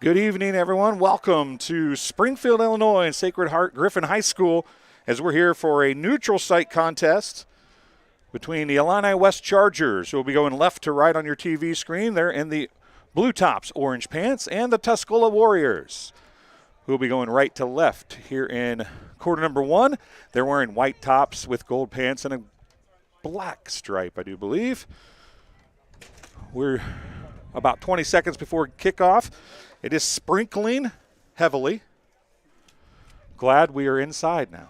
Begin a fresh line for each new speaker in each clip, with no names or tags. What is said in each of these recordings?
Good evening, everyone. Welcome to Springfield, Illinois and Sacred Heart Griffin High School as we're here for a neutral site contest between the Illini West Chargers, who will be going left to right on your TV screen. They're in the blue tops, orange pants, and the Tuscola Warriors, who will be going right to left here in quarter number one. They're wearing white tops with gold pants and a black stripe, I do believe. We're about 20 seconds before kickoff. It is sprinkling heavily. Glad we are inside now.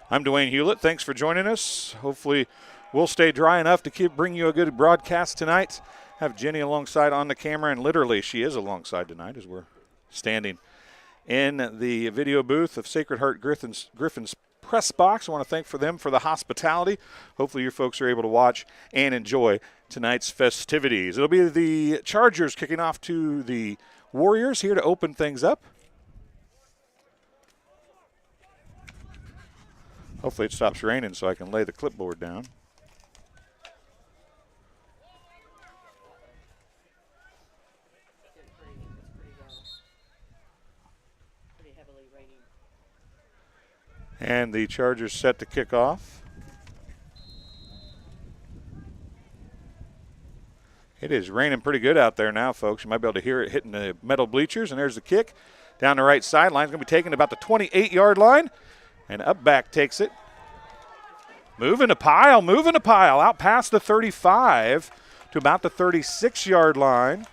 I'm Dwayne Hulett. Thanks for joining us. Hopefully we'll stay dry enough to bring you a good broadcast tonight. Have Jenny alongside on the camera, and literally she is alongside tonight as we're standing in the video booth of Sacred Heart Griffin's press box. I want to thank them for the hospitality. Hopefully you folks are able to watch and enjoy tonight's festivities. It'll be the Chargers kicking off to the Warriors here to open things up. Hopefully it stops raining so I can lay the clipboard down. And the Chargers set to kick off. It is raining pretty good out there now, folks. You might be able to hear it hitting the metal bleachers. And there's the kick down the right sideline. It's going to be taken about the 28-yard line. And up back takes it. Moving a pile. Out past the 35 to about the 36-yard line.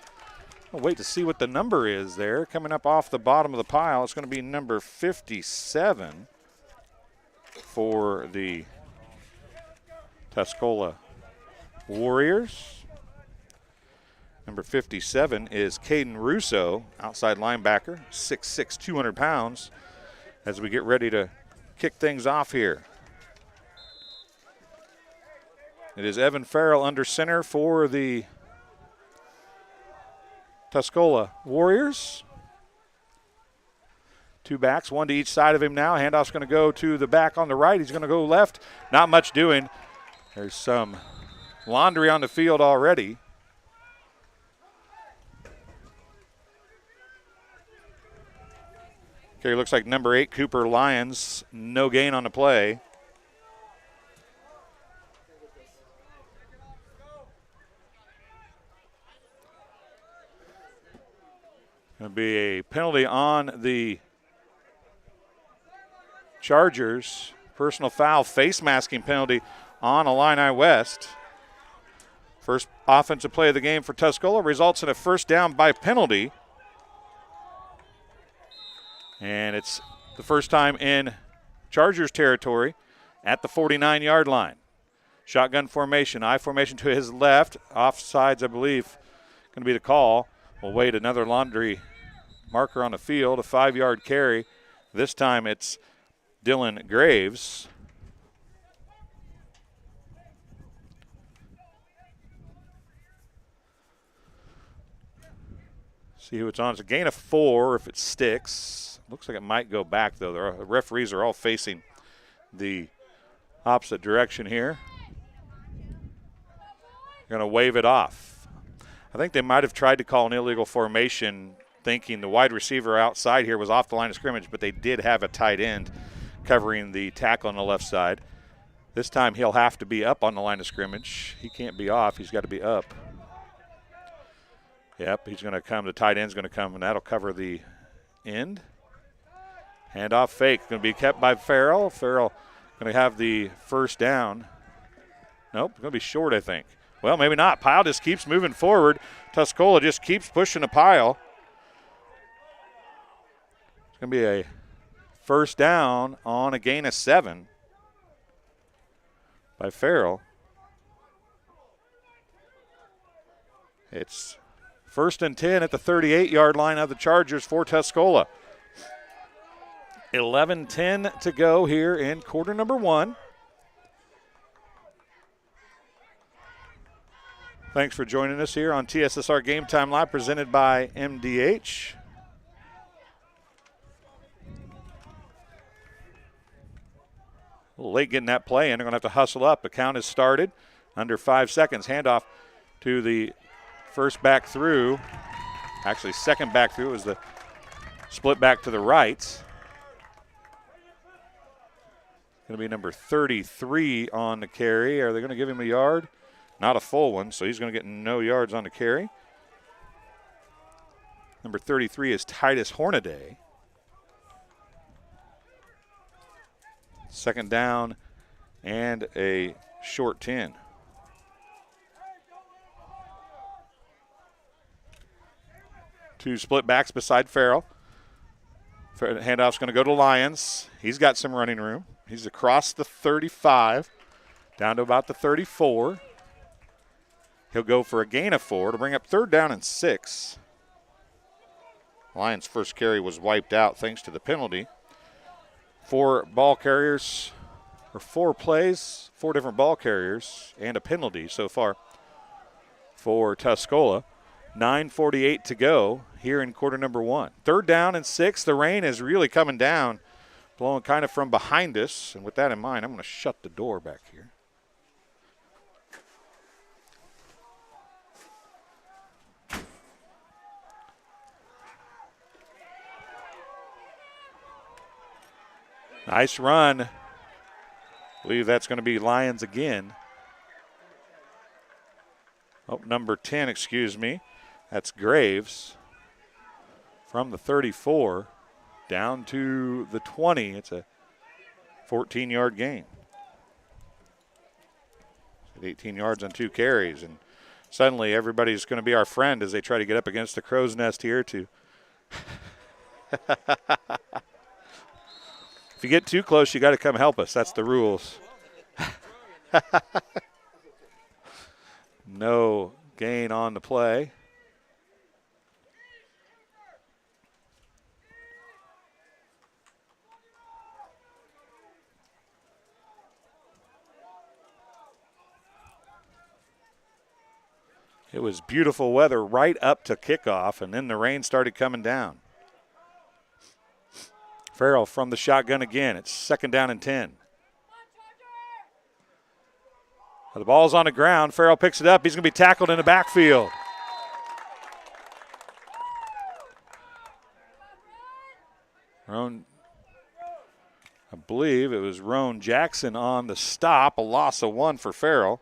I'll wait to see what the number is there. Coming up off the bottom of the pile, it's going to be number 57 for the Tuscola Warriors. Number 57 is Caden Russo, outside linebacker, 6'6", 200 pounds, as we get ready to kick things off here. It is Evan Farrell under center for the Tuscola Warriors. Two backs, one to each side of him now. Handoff's going to go to the back on the right. He's going to go left. Not much doing. There's some laundry on the field already. Okay, looks like number 8, Cooper Lyons, no gain on the play. Going to be a penalty on the Chargers. Personal foul, face masking penalty on Illini West. First offensive play of the game for Tuscola results in a first down by penalty. And it's the first time in Chargers territory at the 49-yard line. Shotgun formation, I formation to his left. Offsides, I believe, going to be the call. We'll wait another laundry marker on the field, a 5-yard carry. This time it's Dylan Graves. See who it's on. It's a gain of 4 if it sticks. Looks like it might go back, though. The referees are all facing the opposite direction here. They're going to wave it off. I think they might have tried to call an illegal formation thinking the wide receiver outside here was off the line of scrimmage, but they did have a tight end covering the tackle on the left side. This time he'll have to be up on the line of scrimmage. He can't be off. He's got to be up. Yep, he's going to come. The tight end's going to come, and that'll cover the end. Handoff fake. Going to be kept by Farrell. Farrell going to have the first down. Nope, going to be short, I think. Well, maybe not. Pile just keeps moving forward. Tuscola just keeps pushing the pile. It's going to be a first down on a gain of 7 by Farrell. It's 1st and 10 at the 38-yard line of the Chargers for Tuscola. 11-10 to go here in quarter number 1. Thanks for joining us here on TSSR Game Time Live, presented by MDH. A little late getting that play in. They're going to have to hustle up. The count has started. Under 5 seconds. Handoff to the first back through. Actually, second back through was the split back to the right. Going to be number 33 on the carry. Are they going to give him a yard? Not a full one, so he's going to get no yards on the carry. Number 33 is Titus Hornaday. Second down and a short 10. Two split backs beside Farrell. Handoff's going to go to Lyons. He's got some running room. He's across the 35, down to about the 34. He'll go for a gain of 4 to bring up third down and 6. Lions' first carry was wiped out thanks to the penalty. 4 ball carriers, or 4 plays, 4 different ball carriers, and a penalty so far for Tuscola. 9:48 to go here in quarter number 1. Third down and 6. The rain is really coming down, blowing kind of from behind us. And with that in mind, I'm going to shut the door back here. Nice run. I believe that's going to be Lions again. Oh, number 10, excuse me. That's Graves from the 34 down to the 20. It's a 14-yard gain. 18 yards on 2 carries. And suddenly everybody's going to be our friend as they try to get up against the crow's nest here too. If you get too close, you got to come help us. That's the rules. No gain on the play. It was beautiful weather right up to kickoff, and then the rain started coming down. Farrell from the shotgun again. It's second down and 10. The ball's on the ground. Farrell picks it up. He's going to be tackled in the backfield. I believe it was Roan Jackson on the stop. A loss of 1 for Farrell.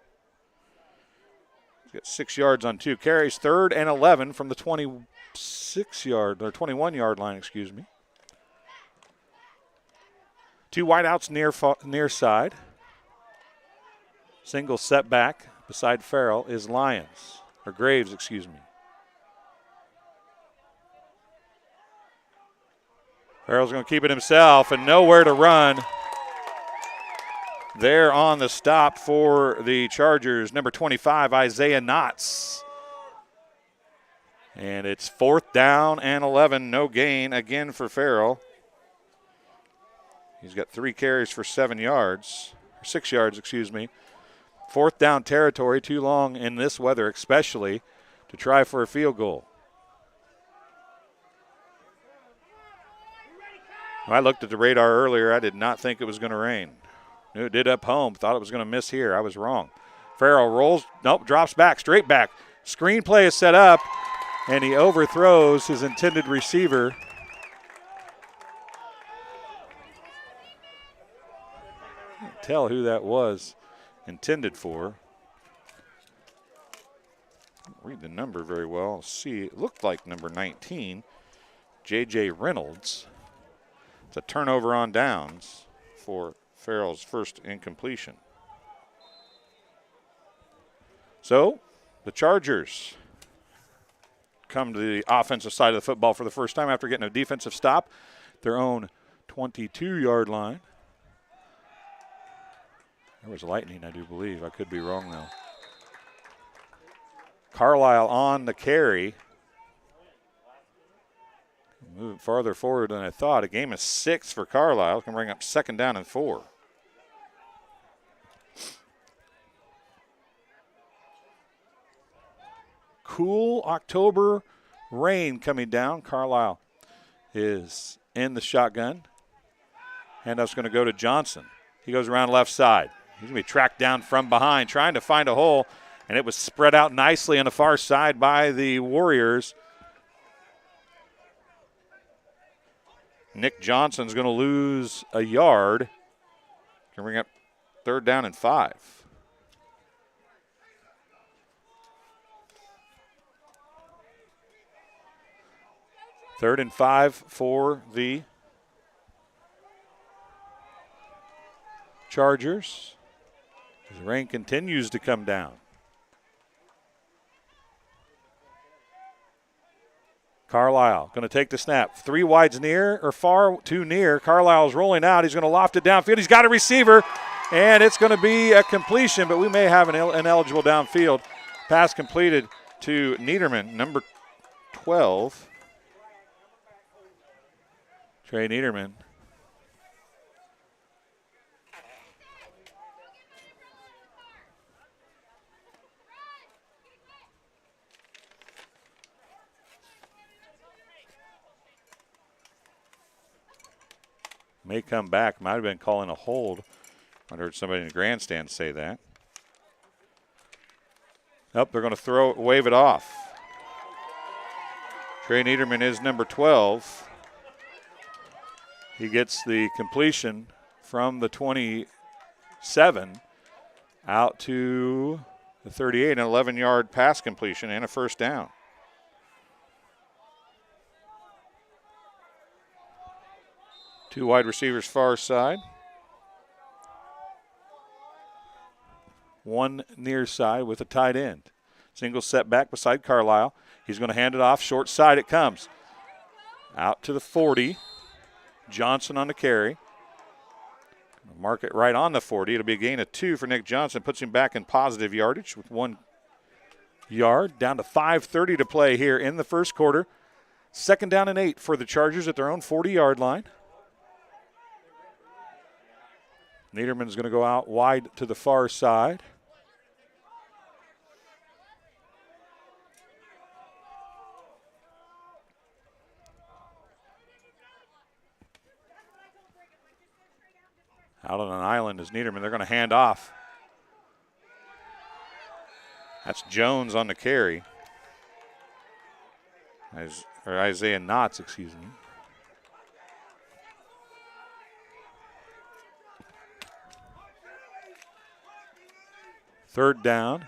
He's got 6 yards on 2 carries. Third and 11 from the 26-yard or 21-yard line, excuse me. 2 wideouts near side. Single setback beside Farrell is Graves, excuse me. Farrell's going to keep it himself and nowhere to run. There on the stop for the Chargers, number 25, Isaiah Knotts. And it's fourth down and 11, no gain again for Farrell. He's got 3 carries for 6 yards, excuse me. Fourth down territory, too long in this weather especially to try for a field goal. I looked at the radar earlier. I did not think it was going to rain. Knew it did up home. Thought it was going to miss here. I was wrong. Farrell rolls. Nope, drops back, straight back. Screen play is set up, and he overthrows his intended receiver. Can't tell who that was intended for. Don't read the number very well. See, it looked like number 19, J.J. Reynolds. It's a turnover on downs for Farrell's first incompletion. So the Chargers come to the offensive side of the football for the first time after getting a defensive stop, their own 22-yard line. There was lightning, I do believe. I could be wrong, though. Carlisle on the carry. Moving farther forward than I thought. A game of 6 for Carlisle. Can bring up second down and 4. Cool October rain coming down. Carlisle is in the shotgun. Handoff's going to go to Johnson. He goes around left side. He's going to be tracked down from behind, trying to find a hole, and it was spread out nicely on the far side by the Warriors. Nick Johnson's going to lose a yard. Can bring up 3rd down and 5. Third and 5 for the Chargers. As the rain continues to come down. Carlisle going to take the snap. 3 wides near or far, 2 near. Carlisle's rolling out. He's going to loft it downfield. He's got a receiver, and it's going to be a completion, but we may have an ineligible downfield. Pass completed to Niederman, number 12. Trey Niederman. May come back. Might have been calling a hold. I heard somebody in the grandstand say that. Nope, they're going to wave it off. Trey Niederman is number 12. He gets the completion from the 27 out to the 38, an 11-yard pass completion and a first down. Two wide receivers far side. One near side with a tight end. Single set back beside Carlisle. He's going to hand it off. Short side it comes. Out to the 40. Johnson on the carry. Mark it right on the 40. It'll be a gain of 2 for Nick Johnson. Puts him back in positive yardage with 1 yard. Down to 5:30 to play here in the first quarter. 2nd down and 8 for the Chargers at their own 40-yard line. Niederman's going to go out wide to the far side. Out on an island is Niederman. They're going to hand off. That's Jones on the carry. Or Isaiah Knotts, excuse me. Third down.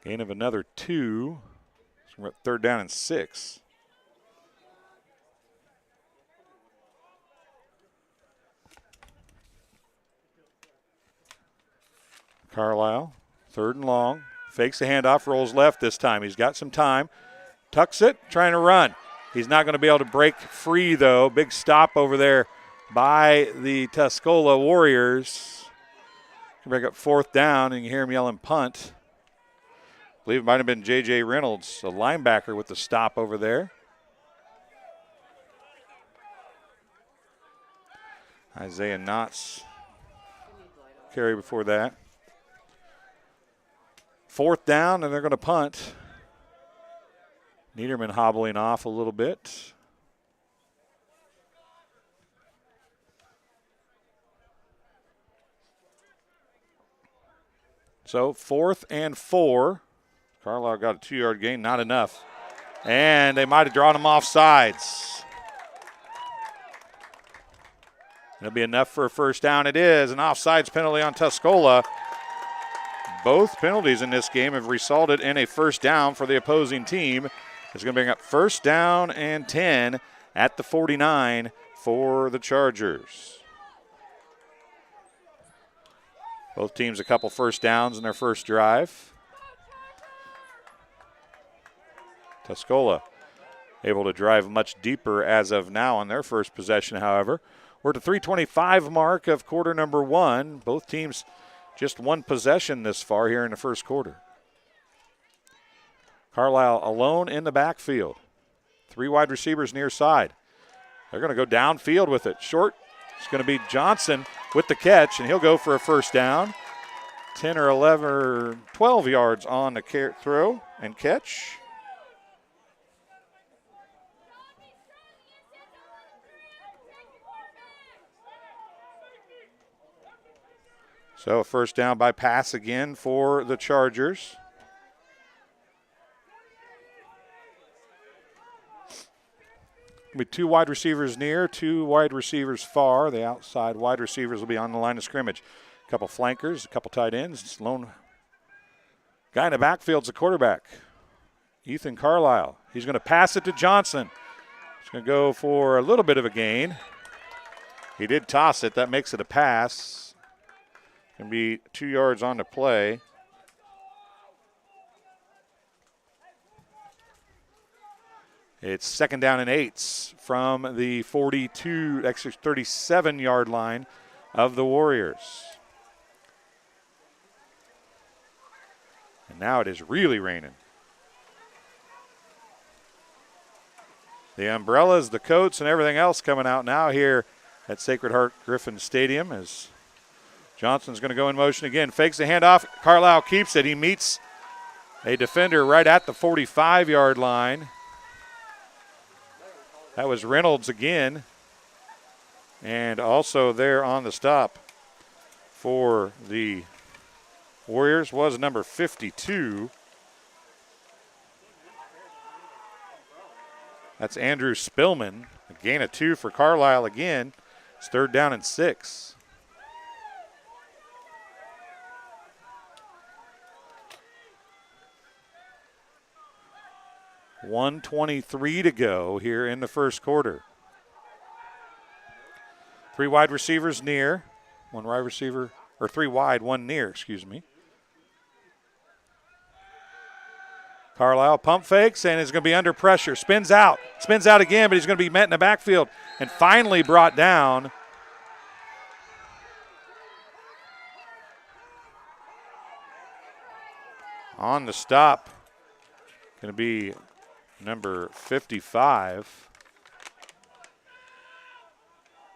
Gain of another 2. So we're at 3rd down and 6. Carlisle, 3rd and long. Fakes the handoff, rolls left this time. He's got some time. Tucks it, trying to run. He's not going to be able to break free, though. Big stop over there by the Tuscola Warriors. Break up 4th down, and you hear him yelling punt. I believe it might have been J.J. Reynolds, a linebacker, with the stop over there. Isaiah Knotts carry before that. 4th down, and they're going to punt. Niederman hobbling off a little bit. So 4th and 4. Carlisle got a 2-yard gain, not enough. And they might have drawn him off sides. It'll be enough for a first down. It is an offsides penalty on Tuscola. Both penalties in this game have resulted in a first down for the opposing team. It's going to bring up 1st down and 10 at the 49 for the Chargers. Both teams a couple first downs in their first drive. Tuscola able to drive much deeper as of now on their first possession, however. We're at the 3:25 mark of quarter number 1. Both teams just 1 possession this far here in the first quarter. Carlisle alone in the backfield. 3 wide receivers near side. They're going to go downfield with it. Short. It's going to be Johnson with the catch, and he'll go for a first down. 10 or 11 or 12 yards on the throw and catch. So a first down by pass again for the Chargers. Be 2 wide receivers near, 2 wide receivers far. The outside wide receivers will be on the line of scrimmage. A couple flankers, a couple tight ends. Lone guy in the backfield's the quarterback, Ethan Carlisle. He's going to pass it to Johnson. He's going to go for a little bit of a gain. He did toss it. That makes it a pass. Going to be 2 yards on the play. It's 2nd down and 8 from the 37-yard line of the Warriors. And now it is really raining. The umbrellas, the coats, and everything else coming out now here at Sacred Heart Griffin Stadium as Johnson's going to go in motion again. Fakes the handoff. Carlisle keeps it. He meets a defender right at the 45-yard line. That was Reynolds again. And also there on the stop for the Warriors was number 52. That's Andrew Spillman. A gain of 2 for Carlisle again. It's 3rd down and 6. .123 to go here in the first quarter. 3 wide receivers near. 1 wide receiver, or 3 wide, 1 near, excuse me. Carlisle pump fakes and is going to be under pressure. Spins out again, but he's going to be met in the backfield and finally brought down. On the stop, going to be number 55,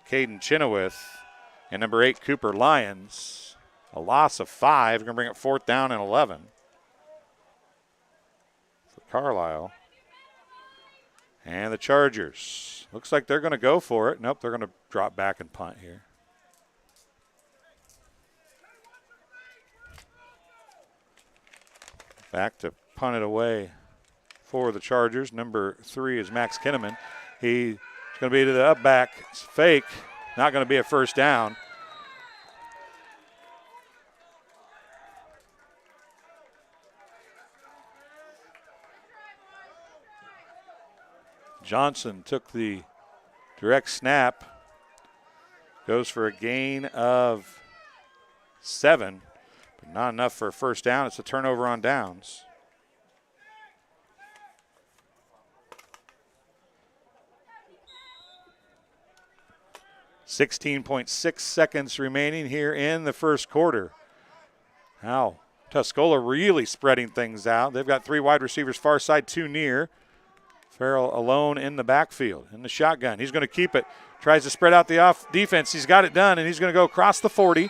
Caden Chenoweth, and number 8, Cooper Lyons. A loss of 5. Going to bring it 4th down and 11 for Carlisle. And the Chargers. Looks like they're going to go for it. Nope, they're going to drop back and punt here. Back to punt it away for the Chargers. Number 3 is Max Kinneman. He's going to be to the up back. It's fake. Not going to be a first down. Johnson took the direct snap. Goes for a gain of 7, but not enough for a first down. It's a turnover on downs. 16.6 seconds remaining here in the first quarter. Now, Tuscola really spreading things out. They've got 3 wide receivers far side, 2 near. Farrell alone in the backfield, in the shotgun. He's going to keep it. Tries to spread out the off defense. He's got it done, and he's going to go across the 40.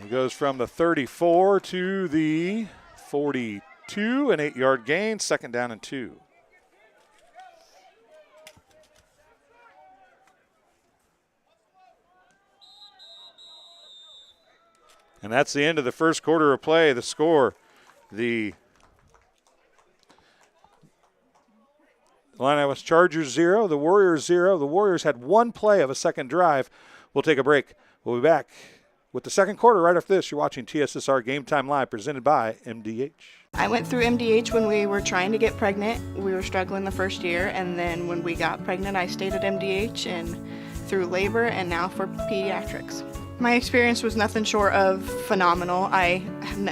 He goes from the 34 to the 42, an 8-yard gain, 2nd down and 2. And that's the end of the first quarter of play. The score, the Illini West Chargers 0, the Warriors 0. The Warriors had 1 play of a second drive. We'll take a break. We'll be back with the second quarter right after this. You're watching TSSR Game Time Live, presented by MDH.
I went through MDH when we were trying to get pregnant. We were struggling the first year, and then when we got pregnant, I stayed at MDH and through labor and now for pediatrics. My experience was nothing short of phenomenal. I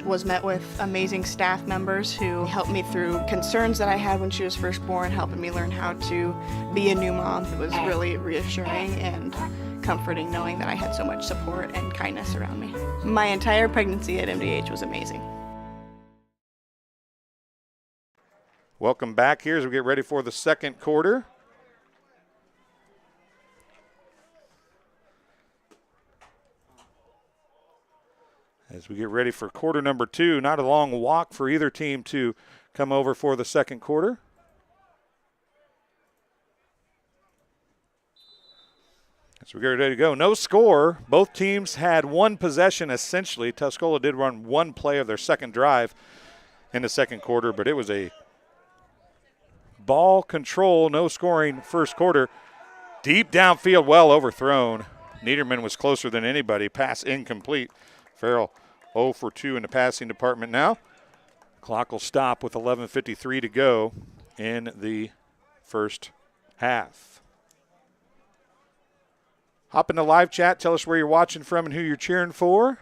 was met with amazing staff members who helped me through concerns that I had when she was first born, helping me learn how to be a new mom. It was really reassuring and comforting knowing that I had so much support and kindness around me. My entire pregnancy at MDH was amazing.
Welcome back here as we get ready for the second quarter. As we get ready for quarter number 2, not a long walk for either team to come over for the second quarter. So we're ready to go. No score. Both teams had one possession, essentially. Tuscola did run one play of their second drive in the second quarter, but it was a ball control, no scoring first quarter. Deep downfield, well overthrown. Niederman was closer than anybody. Pass incomplete. Farrell 0 for 2 in the passing department now. Clock will stop with 11:53 to go in the first half. Hop into live chat. Tell us where you're watching from and who you're cheering for.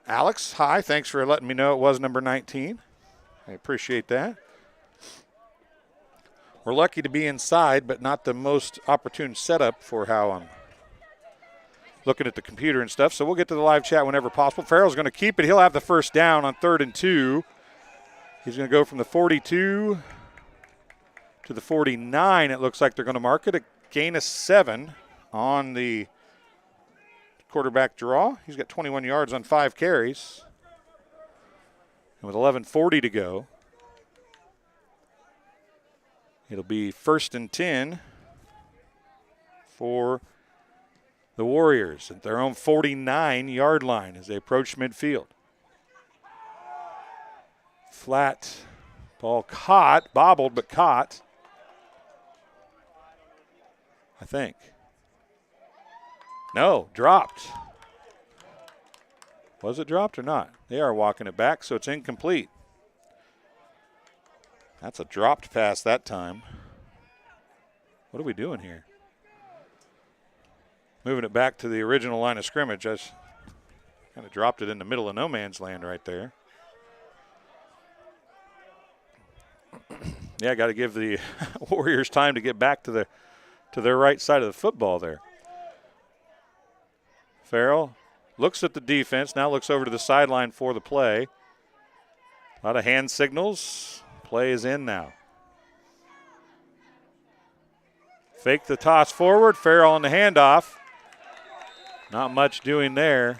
Alex, hi. Thanks for letting me know it was number 19. I appreciate that. We're lucky to be inside, but not the most opportune setup for how I'm looking at the computer and stuff. So we'll get to the live chat whenever possible. Farrell's going to keep it. He'll have the first down on 3rd and 2. He's going to go from the 42 to the 49. It looks like they're going to mark it. A gain of 7 on the quarterback draw. He's got 21 yards on 5 carries. And with 11:40 to go, it'll be 1st and 10 for the Warriors at their own 49-yard line as they approach midfield. Flat ball caught, bobbled but caught, I think. No, dropped. Was it dropped or not? They are walking it back, so it's incomplete. That's a dropped pass that time. What are we doing here? Moving it back to the original line of scrimmage. I kind of dropped it in the middle of no man's land right there. Yeah, got to give the Warriors time to get back to their right side of the football there. Farrell looks at the defense, now looks over to the sideline for the play. A lot of hand signals. Play is in now. Fake the toss forward. Farrell on the handoff. Not much doing there.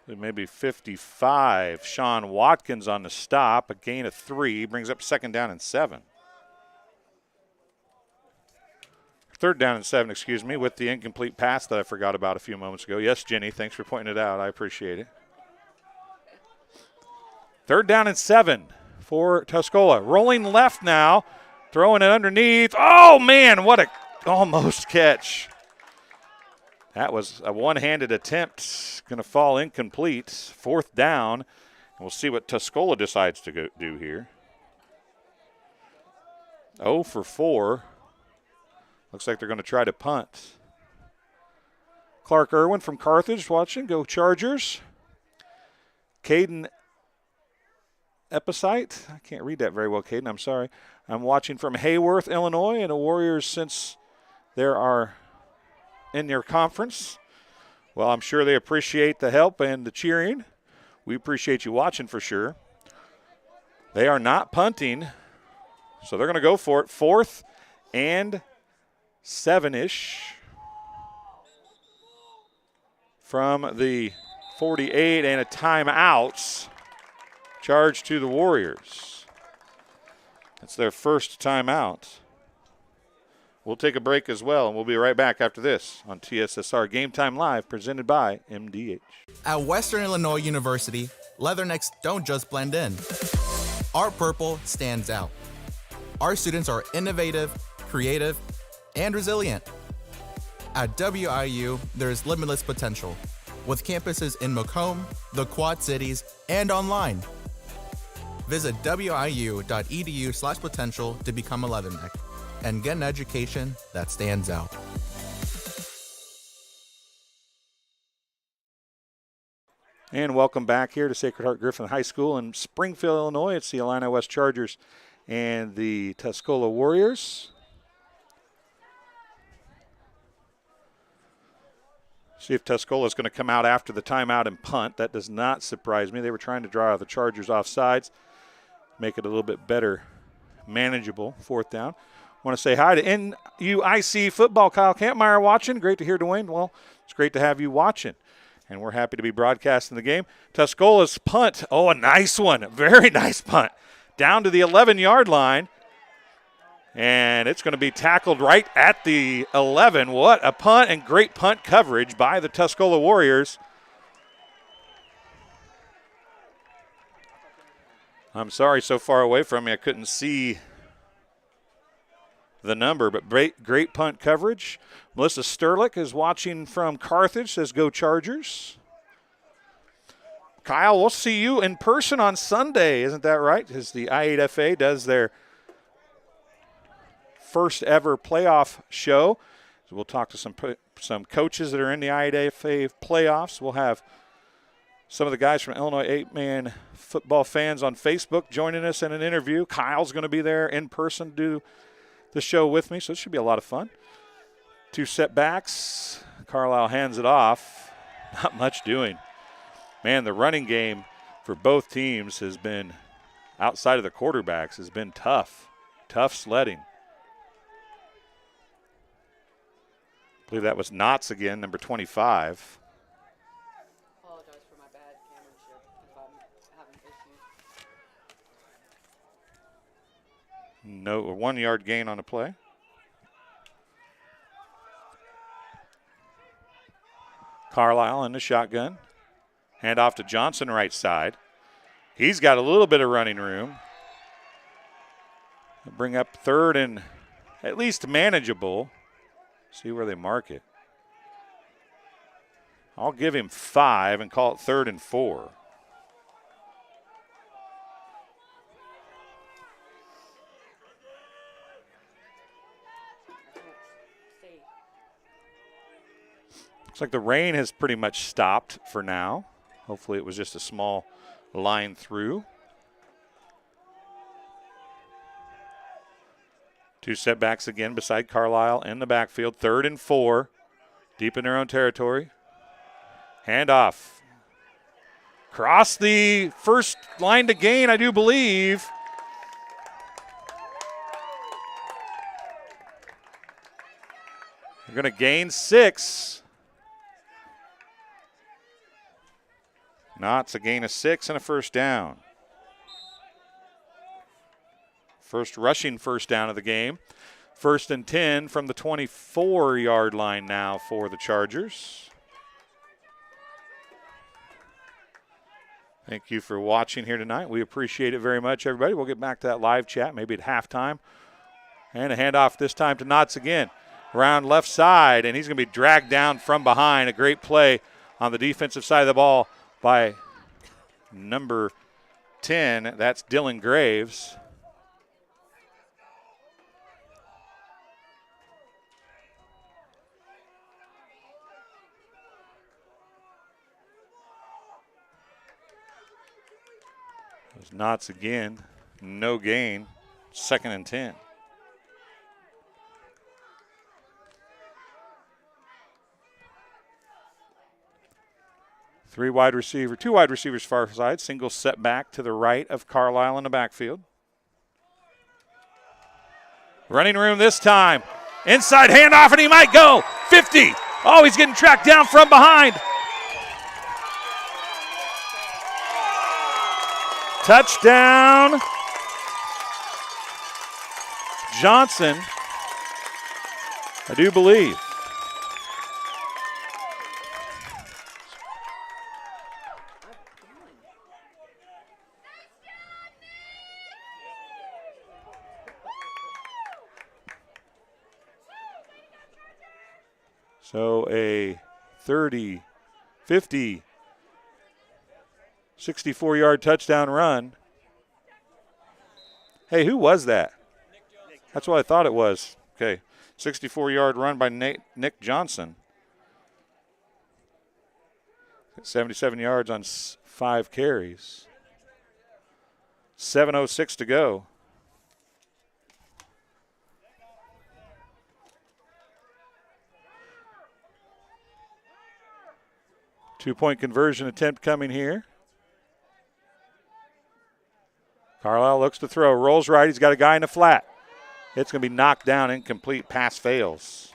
Maybe 55. Sean Watkins on the stop. A gain of 3. Brings up 2nd down and 7. 3rd down and 7, excuse me, with the incomplete pass that I forgot about a few moments ago. Yes, Jenny, thanks for pointing it out. I appreciate it. 3rd down and 7 for Tuscola. Rolling left now. Throwing it underneath. Oh, man, what a almost catch. That was a one-handed attempt. Going to fall incomplete. 4th down. And we'll see what Tuscola decides to do here. 0 for 4. Looks like they're going to try to punt. Clark Irwin from Carthage watching. Go Chargers. Caden Epicite. I can't read that very well, Caden. I'm sorry. I'm watching from Hayworth, Illinois, and the Warriors, since there are in their conference, well, I'm sure they appreciate the help and the cheering. We appreciate you watching for sure. They are not punting, so they're going to go for it. 4th and 7-ish from the 48, and a timeout charge to the Warriors. That's their first timeout. We'll take a break as well, and we'll be right back after this on TSSR Game Time Live, presented by MDH.
At Western Illinois University, Leathernecks don't just blend in. Our purple stands out. Our students are innovative, creative, and resilient. At WIU, there's limitless potential, with campuses in Macomb, the Quad Cities, and online. Visit wiu.edu/potential to become a Leatherneck and get an education that stands out.
And welcome back here to Sacred Heart Griffin High School in Springfield, Illinois. It's the Illini West Chargers and the Tuscola Warriors. See if Tuscola is going to come out after the timeout and punt. That does not surprise me. They were trying to draw the Chargers off sides, make it a little bit better, manageable 4th down. Want to say hi to NUIC football. Kyle Campmeyer watching. Great to hear, Dwayne. Well, it's great to have you watching. And we're happy to be broadcasting the game. Tuscola's punt. Oh, a nice one. Very nice punt. Down to the 11-yard line. And it's going to be tackled right at the 11. What a punt, and great punt coverage by the Tuscola Warriors. I'm sorry, so far away from me I couldn't see the number, but great punt coverage. Melissa Sterlick is watching from Carthage, says go Chargers. Kyle, we'll see you in person on Sunday, isn't that right? As the I8FA does their first ever playoff show. So we'll talk to some coaches that are in the I8FA playoffs. We'll have some of the guys from Illinois 8-man football fans on Facebook joining us in an interview. Kyle's going to be there in person to do the show with me, so it should be a lot of fun. 2 setbacks. Carlisle hands it off. Not much doing. Man, the running game for both teams has been, outside of the quarterbacks, has been tough. Tough sledding. I believe that was Knotts again, number 25.
Apologize for my bad cameramanship if I'm having issues.
No, a 1-yard gain on the play. Carlisle in the shotgun. Hand off to Johnson right side. He's got a little bit of running room. Bring up 3rd and at least manageable. See where they mark it. I'll give him 5 and call it 3rd and 4. Looks like the rain has pretty much stopped for now. Hopefully it was just a small line through. 2 setbacks again beside Carlisle in the backfield. 3rd and 4. Deep in their own territory. Handoff. Cross the first line to gain, I do believe. They're going to gain 6. Knott's a gain of 6 and a first down. First rushing first down of the game. 1st and 10 from the 24-yard line now for the Chargers. Thank you for watching here tonight. We appreciate it very much, everybody. We'll get back to that live chat maybe at halftime. And a handoff this time to Knotts again. Around left side, and he's going to be dragged down from behind. A great play on the defensive side of the ball by number 10. That's Dylan Graves. Those Knott's again. No gain. 2nd and 10. Two wide receivers far side. Single setback to the right of Carlisle in the backfield. Running room this time. Inside handoff, and he might go. 50. Oh, he's getting tracked down from behind. Touchdown. Johnson, I do believe. So a 30, 50, 64-yard touchdown run. Hey, who was that? That's what I thought it was. Okay, 64-yard run by Nick Johnson. 77 yards on 5 carries. 7:06 to go. Two-point conversion attempt coming here. Carlisle looks to throw, rolls right. He's got a guy in the flat. It's going to be knocked down, incomplete, pass fails.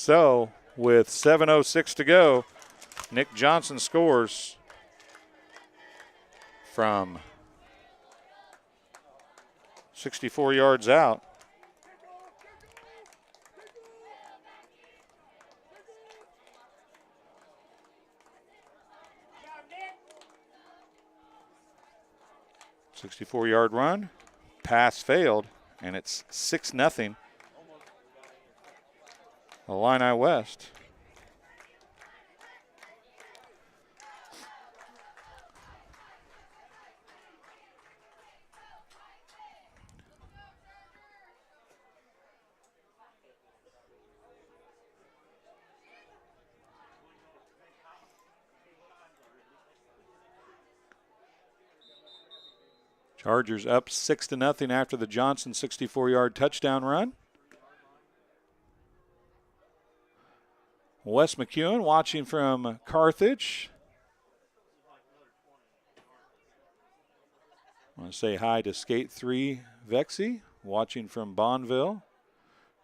So with 7:06 to go, Nick Johnson scores from 64 yards out. "64-yard run, pass failed, and it's 6-0. Illini West. Chargers up 6-0 after the Johnson 64-yard touchdown run. Wes McEwen watching from Carthage. I want to say hi to Skate 3 Vexy, watching from Bonneville.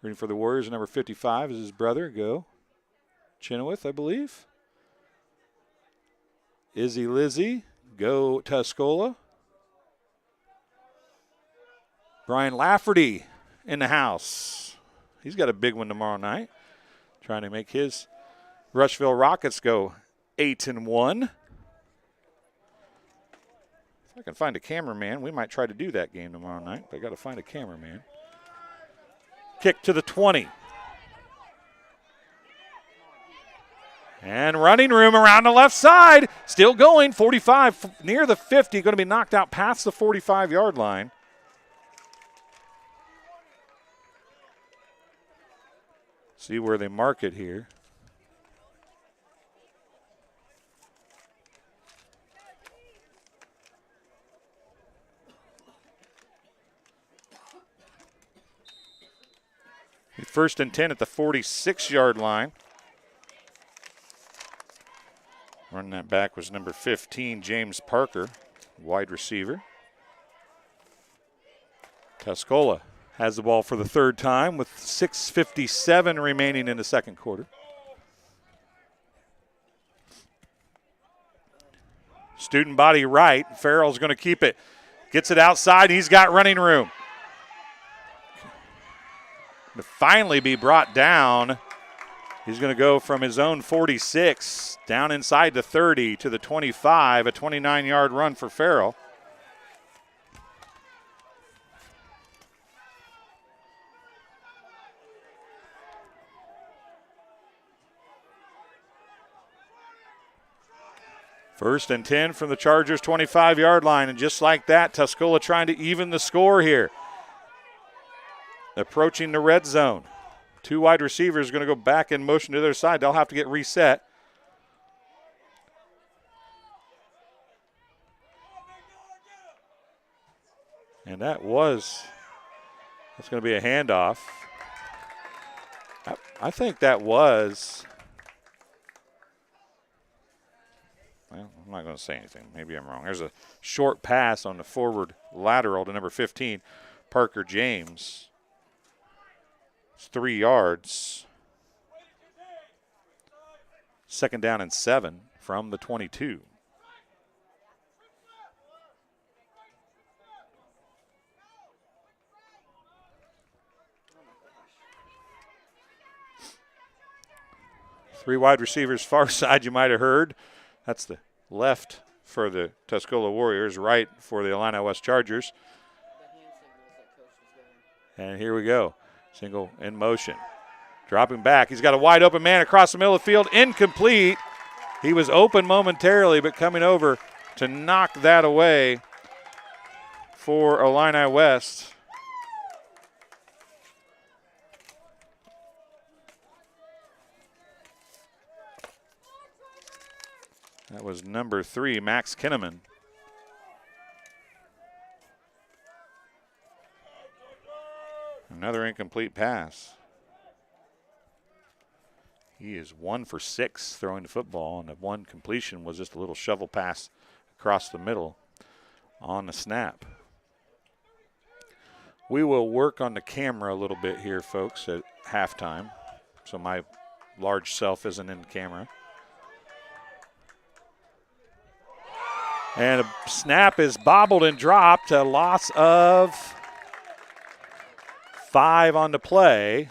Rooting for the Warriors, number 55 is his brother, Go Chenoweth, I believe. Izzy Lizzie, Go Tuscola. Brian Lafferty in the house. He's got a big one tomorrow night, trying to make his Rushville Rockets go 8-1. If I can find a cameraman, we might try to do that game tomorrow night, but I got to find a cameraman. Kick to the 20. And running room around the left side. Still going, 45, near the 50, going to be knocked out past the 45-yard line. See where they mark it here. First and 10 at the 46-yard line. Running that back was number 15, James Parker, wide receiver. Tuscola has the ball for the third time with 6:57 remaining in the second quarter. Student body right. Farrell's going to keep it. Gets it outside. He's got running room. To finally be brought down. He's going to go from his own 46 down inside the 30 to the 25, a 29-yard run for Farrell. First and 10 from the Chargers' 25-yard line, and just like that, Tuscola trying to even the score here. Approaching the red zone. Two wide receivers going to go back in motion to their side. They'll have to get reset. And that's going to be a handoff. I think that was, well, I'm not going to say anything. Maybe I'm wrong. There's a short pass on the forward lateral to number 15, Parker James. It's 3 yards. Second down and 7 from the 22. Three wide receivers far side, you might have heard. That's the left for the Tuscola Warriors, right for the Illini West Chargers. And here we go. Single in motion. Dropping back. He's got a wide open man across the middle of the field. Incomplete. He was open momentarily, but coming over to knock that away for Illini West. That was number 3, Max Kinneman. Another incomplete pass. He is 1 for 6 throwing the football, and the one completion was just a little shovel pass across the middle on the snap. We will work on the camera a little bit here, folks, at halftime. So my large self isn't in camera. And a snap is bobbled and dropped. A loss of 5 on the play.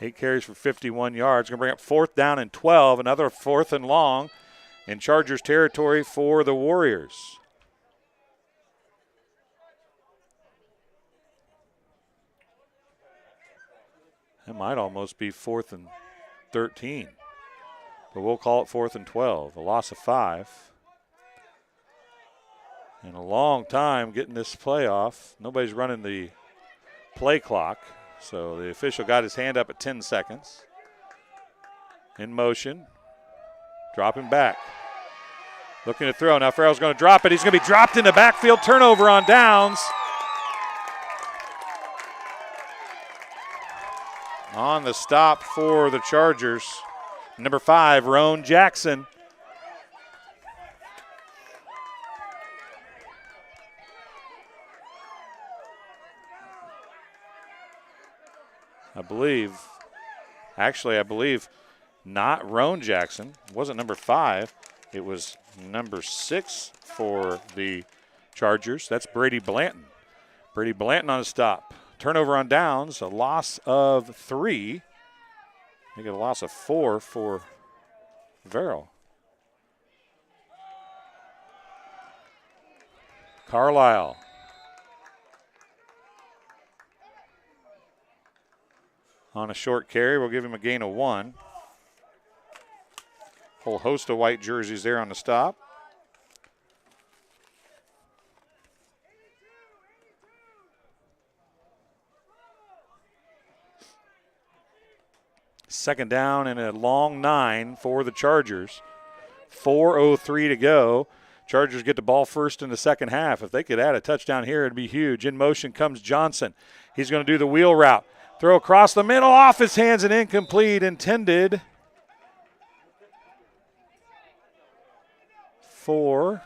Eight carries for 51 yards. Going to bring up 4th down and 12. Another 4th and long in Chargers territory for the Warriors. That might almost be 4th and 13. But we'll call it 4th and 12. A loss of 5. And a long time getting this play off. Nobody's running the play clock. So the official got his hand up at 10 seconds. In motion. Dropping back. Looking to throw. Now Farrell's going to drop it. He's going to be dropped in the backfield. Turnover on downs. On the stop for the Chargers. Number 5, Roan Jackson. I believe not Roan Jackson. It wasn't number 5. It was number 6 for the Chargers. That's Brady Blanton. Brady Blanton on a stop. Turnover on downs, a loss of 3. They get a loss of 4 for Verrill. Carlisle. On a short carry, we'll give him a gain of 1. Whole host of white jerseys there on the stop. Second down and a long 9 for the Chargers. 4:03 to go. Chargers get the ball first in the second half. If they could add a touchdown here, it'd be huge. In motion comes Johnson. He's going to do the wheel route. Throw across the middle, off his hands and incomplete. Intended for,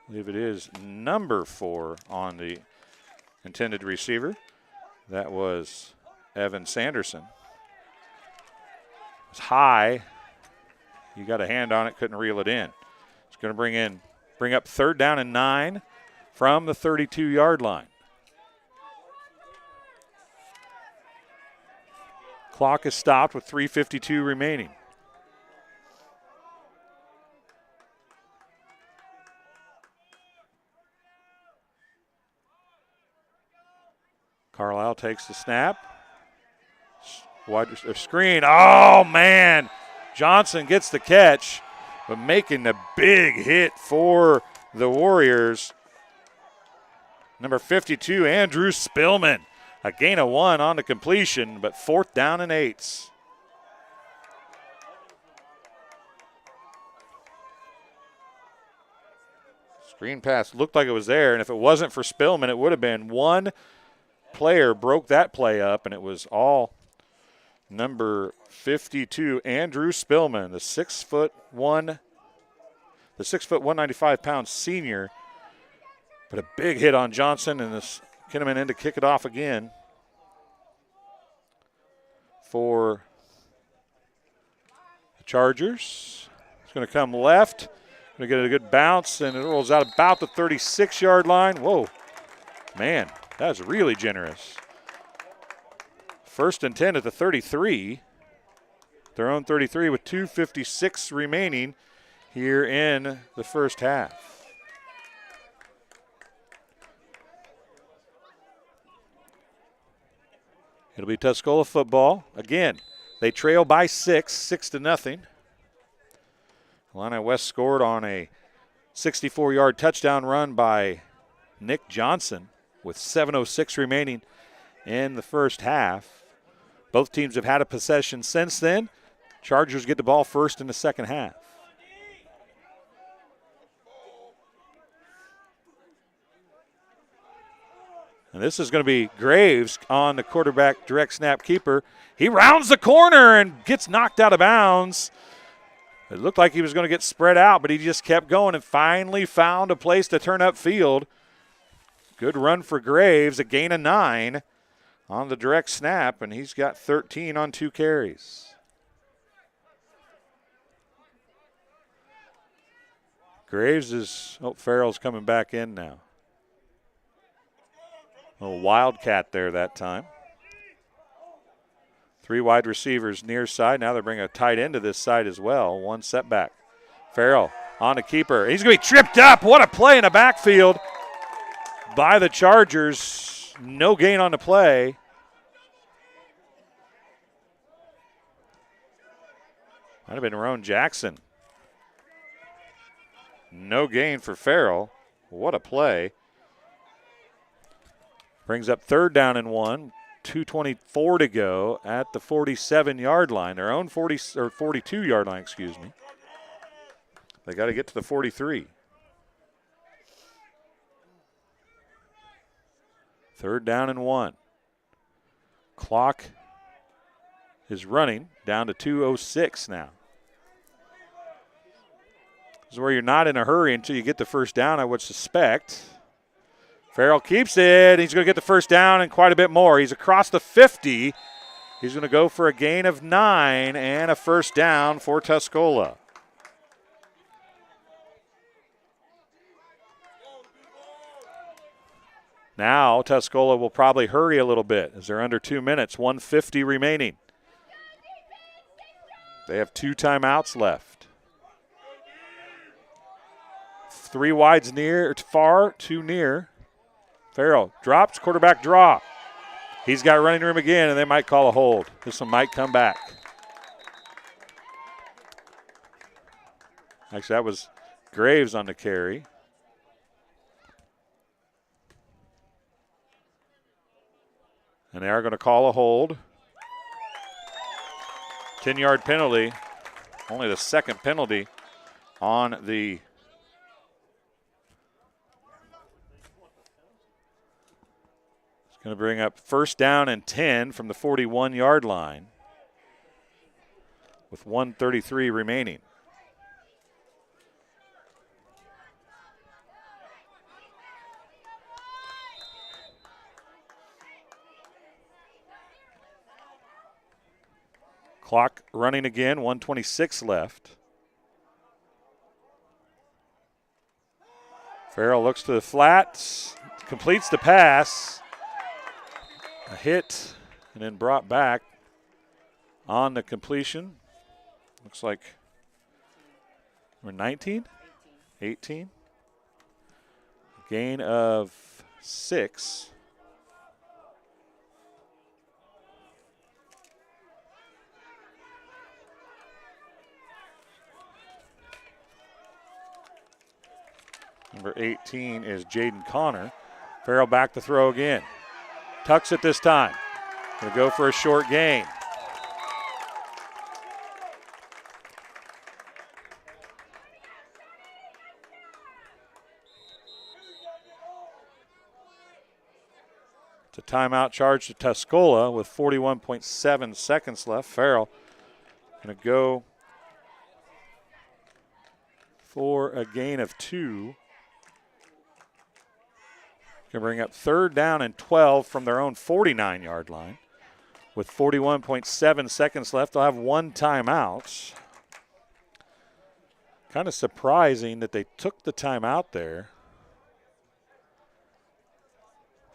I believe it is number 4 on the intended receiver. That was Evan Sanderson. It was high. You got a hand on it, couldn't reel it in. It's going to bring up 3rd down and 9 from the 32-yard line. Clock is stopped with 3:52 remaining. Carlisle takes the snap. Wide screen. Oh, man. Johnson gets the catch, but making the big hit for the Warriors. Number 52, Andrew Spillman. A gain of 1 on the completion, but 4th down and 8. Screen pass looked like it was there, and if it wasn't for Spillman, it would have been. One player broke that play up, and it was all number 52, Andrew Spillman, the 6'1", the 195-pound senior. But a big hit on Johnson, and this Kinnaman in to kick it off again for the Chargers. It's going to come left. Going to get a good bounce, and it rolls out about the 36-yard line. Whoa, man, that's really generous. 1st and 10 at the 33. Their own 33 with 2:56 remaining here in the first half. It'll be Tuscola football. Again, they trail by 6-0. Illini West scored on a 64-yard touchdown run by Nick Johnson with 7:06 remaining in the first half. Both teams have had a possession since then. Chargers get the ball first in the second half. And this is going to be Graves on the quarterback direct snap keeper. He rounds the corner and gets knocked out of bounds. It looked like he was going to get spread out, but he just kept going and finally found a place to turn upfield. Good run for Graves, a gain of 9 on the direct snap, and he's got 13 on 2 carries. Graves is, Farrell's coming back in now. A little wildcat there that time. 3 wide receivers near side. Now they're bringing a tight end to this side as well. 1 setback. Farrell on the keeper. He's going to be tripped up. What a play in the backfield by the Chargers. No gain on the play. Might have been Roan Jackson. No gain for Farrell. What a play. Brings up 3rd down and 1. 2:24 to go at the 47-yard line. Their own 42-yard line, excuse me. They got to get to the 43. 3rd down and 1. Clock is running down to 2:06 now. This is where you're not in a hurry until you get the first down, I would suspect. Farrell keeps it. He's going to get the first down and quite a bit more. He's across the 50. He's going to go for a gain of 9 and a first down for Tuscola. Now Tuscola will probably hurry a little bit as they're under 2 minutes, 1:50 remaining. They have 2 timeouts left. 3 wides near, far, 2 near. Farrell drops, quarterback draw. He's got running room again, and they might call a hold. This one might come back. Actually, that was Graves on the carry. And they are going to call a hold. 10-yard penalty. Only the 2nd penalty on the going to bring up 1st down and 10 from the 41-yard line with 1:33 remaining. Clock running again, 1:26 left. Farrell looks to the flats, completes the pass. A hit and then brought back on the completion. Looks like we're 19? 18. Gain of 6. Number 18 is Jaden Connor. Farrell back to throw again. Tucks it this time. Going to go for a short gain. It's a timeout charge to Tuscola with 41.7 seconds left. Farrell going to go for a gain of 2. Going to bring up 3rd down and 12 from their own 49-yard line. With 41.7 seconds left, they'll have 1 timeout. Kind of surprising that they took the timeout there.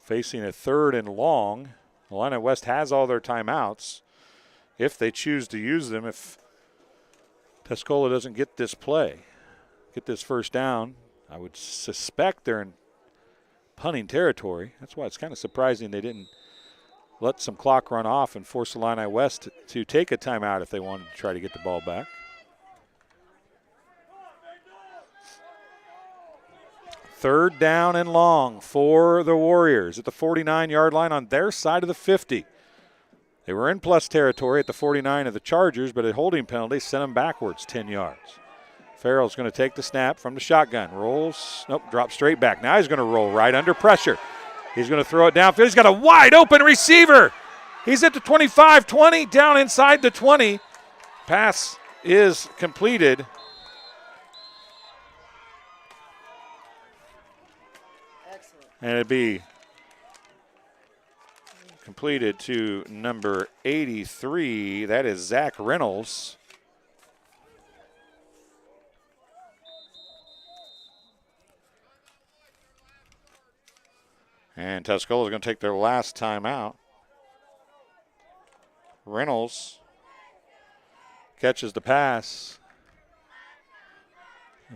Facing a 3rd and long. Illini West has all their timeouts if they choose to use them. If Tuscola doesn't get this play, get this first down, I would suspect they're in punting territory. That's why it's kind of surprising they didn't let some clock run off and force Illini West to take a timeout if they wanted to try to get the ball back. 3rd down and long for the Warriors at the 49-yard line on their side of the 50. They were in plus territory at the 49 of the Chargers, but a holding penalty sent them backwards 10 yards. Farrell's going to take the snap from the shotgun. Rolls, nope, drops straight back. Now he's going to roll right under pressure. He's going to throw it downfield. He's got a wide open receiver. He's at the 25-20, down inside the 20. Pass is completed. And it'd be completed to number 83. That is Zach Reynolds. And Tuscola is going to take their last timeout. Reynolds catches the pass.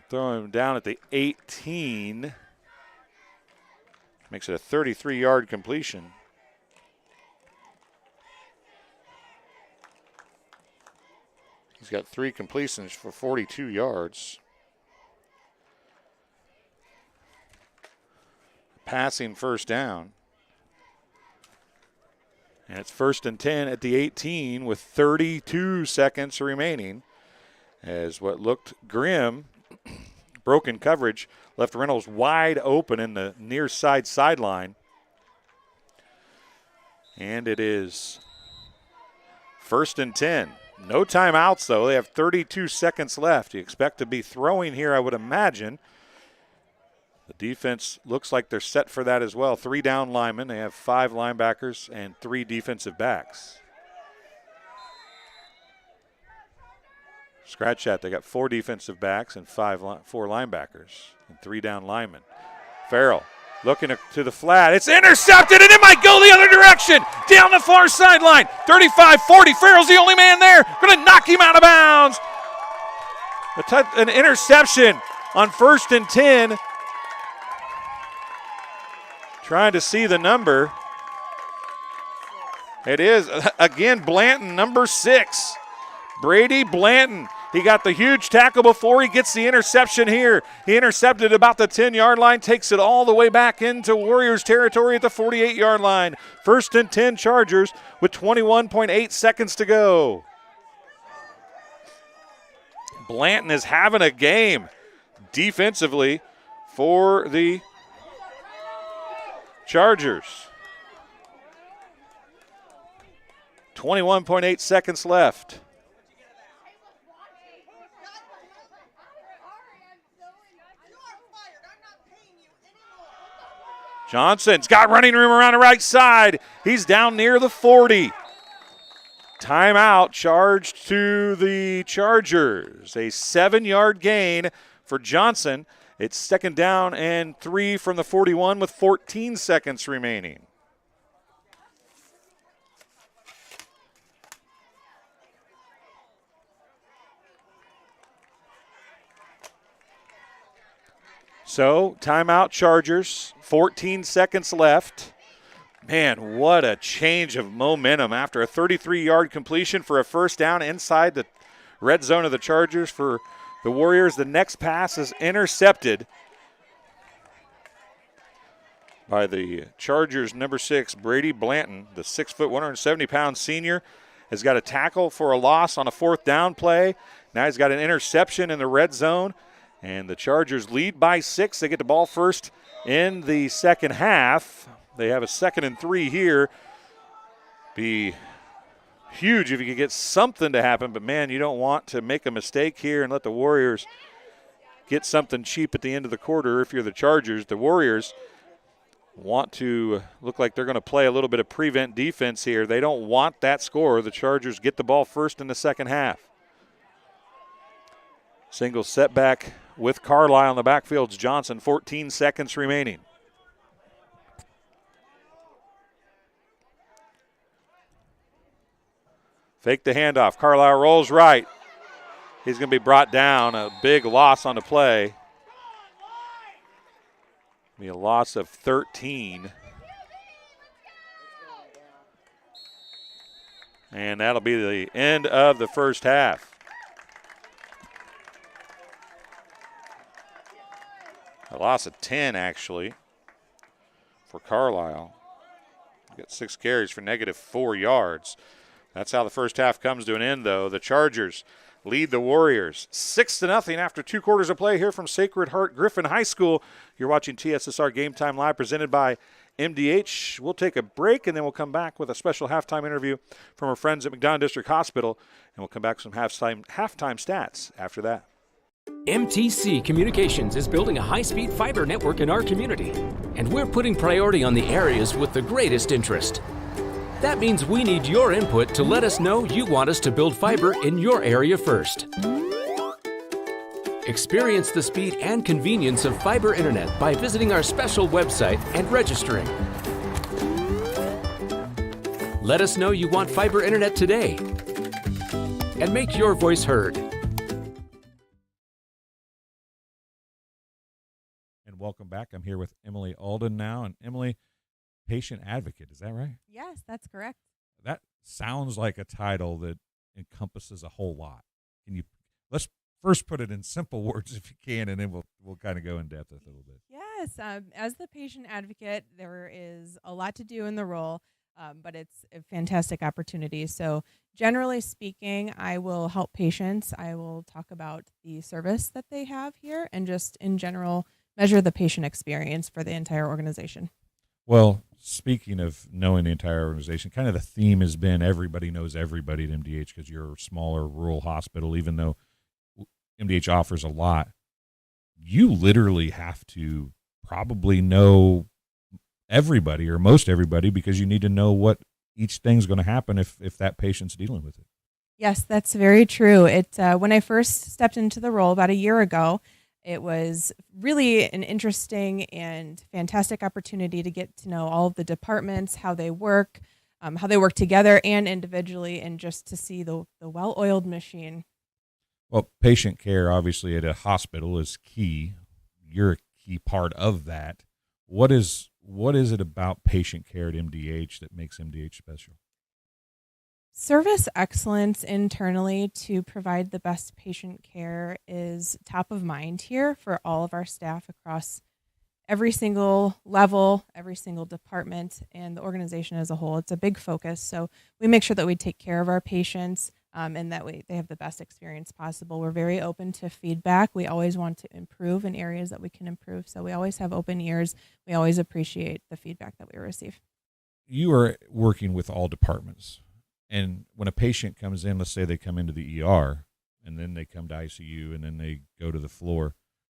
Throw him down at the 18. Makes it a 33-yard completion. He's got 3 completions for 42 yards. Passing first down. And it's 1st and 10 at the 18 with 32 seconds remaining. As what looked grim, broken coverage, left Reynolds wide open in the near side sideline. And it is 1st and 10. No timeouts, though. They have 32 seconds left. You expect to be throwing here, I would imagine. The defense looks like they're set for that as well. 3 down linemen. They have 5 linebackers and 3 defensive backs. Scratch that. They got 4 defensive backs and 4 linebackers and 3 down linemen. Farrell looking to the flat. It's intercepted, and it might go the other direction. Down the far sideline. 35-40. Farrell's the only man there. Going to knock him out of bounds. An interception on 1st and 10. Trying to see the number. It is, again, Blanton, number 6. Brady Blanton. He got the huge tackle before he gets the interception here. He intercepted about the 10-yard line, takes it all the way back into Warriors territory at the 48-yard line. 1st and 10 Chargers with 21.8 seconds to go. Blanton is having a game defensively for the Chargers. 21.8 seconds left. Johnson's got running room around the right side. He's down near the 40. Timeout charged to the Chargers. A 7-yard gain for Johnson. It's 2nd down and 3 from the 41 with 14 seconds remaining. So, timeout Chargers, 14 seconds left. Man, what a change of momentum after a 33-yard completion for a 1st down inside the red zone of the Chargers for the Warriors. The next pass is intercepted by the Chargers' number 6, Brady Blanton. The 6', 170-pound senior has got a tackle for a loss on a 4th down play. Now he's got an interception in the red zone. And the Chargers lead by 6. They get the ball first in the second half. They have a 2nd and 3 here. Be huge if you could get something to happen, but man, you don't want to make a mistake here and let the Warriors get something cheap at the end of the quarter. If you're the Chargers, the Warriors want to look like they're going to play a little bit of prevent defense here. They don't want that score. The Chargers get the ball first in the second half. Single setback with Carlisle in the backfield's Johnson. 14 seconds remaining. Fake the handoff. Carlisle rolls right. He's going to be brought down. A big loss on the play. Be a loss of 13. And that'll be the end of the first half. A loss of 10, actually, for Carlisle. Got 6 carries for -4 yards. That's how the first half comes to an end, though. The Chargers lead the Warriors 6-0 after 2 quarters of play here from Sacred Heart Griffin High School. You're watching TSSR Game Time Live presented by MDH. We'll take a break, and then we'll come back with a special halftime interview from our friends at McDonough District Hospital, and we'll come back with some halftime stats after that.
MTC Communications is building a high-speed fiber network in our community, and we're putting priority on the areas with the greatest interest. That means we need your input to let us know you want us to build fiber in your area first. Experience the speed and convenience of fiber internet by visiting our special website and registering. Let us know you want fiber internet today, and make your voice heard.
And welcome back. I'm here with Emily Alden now. And Emily, patient advocate, is that right?
Yes, that's correct.
That sounds like a title that encompasses a whole lot. Let's first put it in simple words if you can, and then we'll kind of go in depth with it a little bit.
Yes, as the patient advocate, there is a lot to do in the role, but it's a fantastic opportunity. So generally speaking, I will help patients. I will talk about the service that they have here and just in general measure the patient experience for the entire organization.
Well, speaking of knowing the entire organization, kind of the theme has been everybody knows everybody at MDH because you're a smaller rural hospital, even though MDH offers a lot. You literally have to probably know everybody or most everybody because you need to know what each thing's going to happen if that patient's dealing with it.
Yes, that's very true. When I first stepped into the role about a year ago, it was really an interesting and fantastic opportunity to get to know all of the departments, how they work together and individually, and just to see the well-oiled machine.
Well, patient care, obviously, at a hospital is key. You're a key part of that. What is it about patient care at MDH that makes MDH special?
Service excellence internally to provide the best patient care is top of mind here for all of our staff across every single level, every single department, and the organization as a whole. It's a big focus. So we make sure that we take care of our patients and that they have the best experience possible. We're very open to feedback. We always want to improve in areas that we can improve. So we always have open ears. We always appreciate the feedback that we receive.
You are working with all departments. And when a patient comes in, let's say they come into the ER and then they come to ICU and then they go to the floor,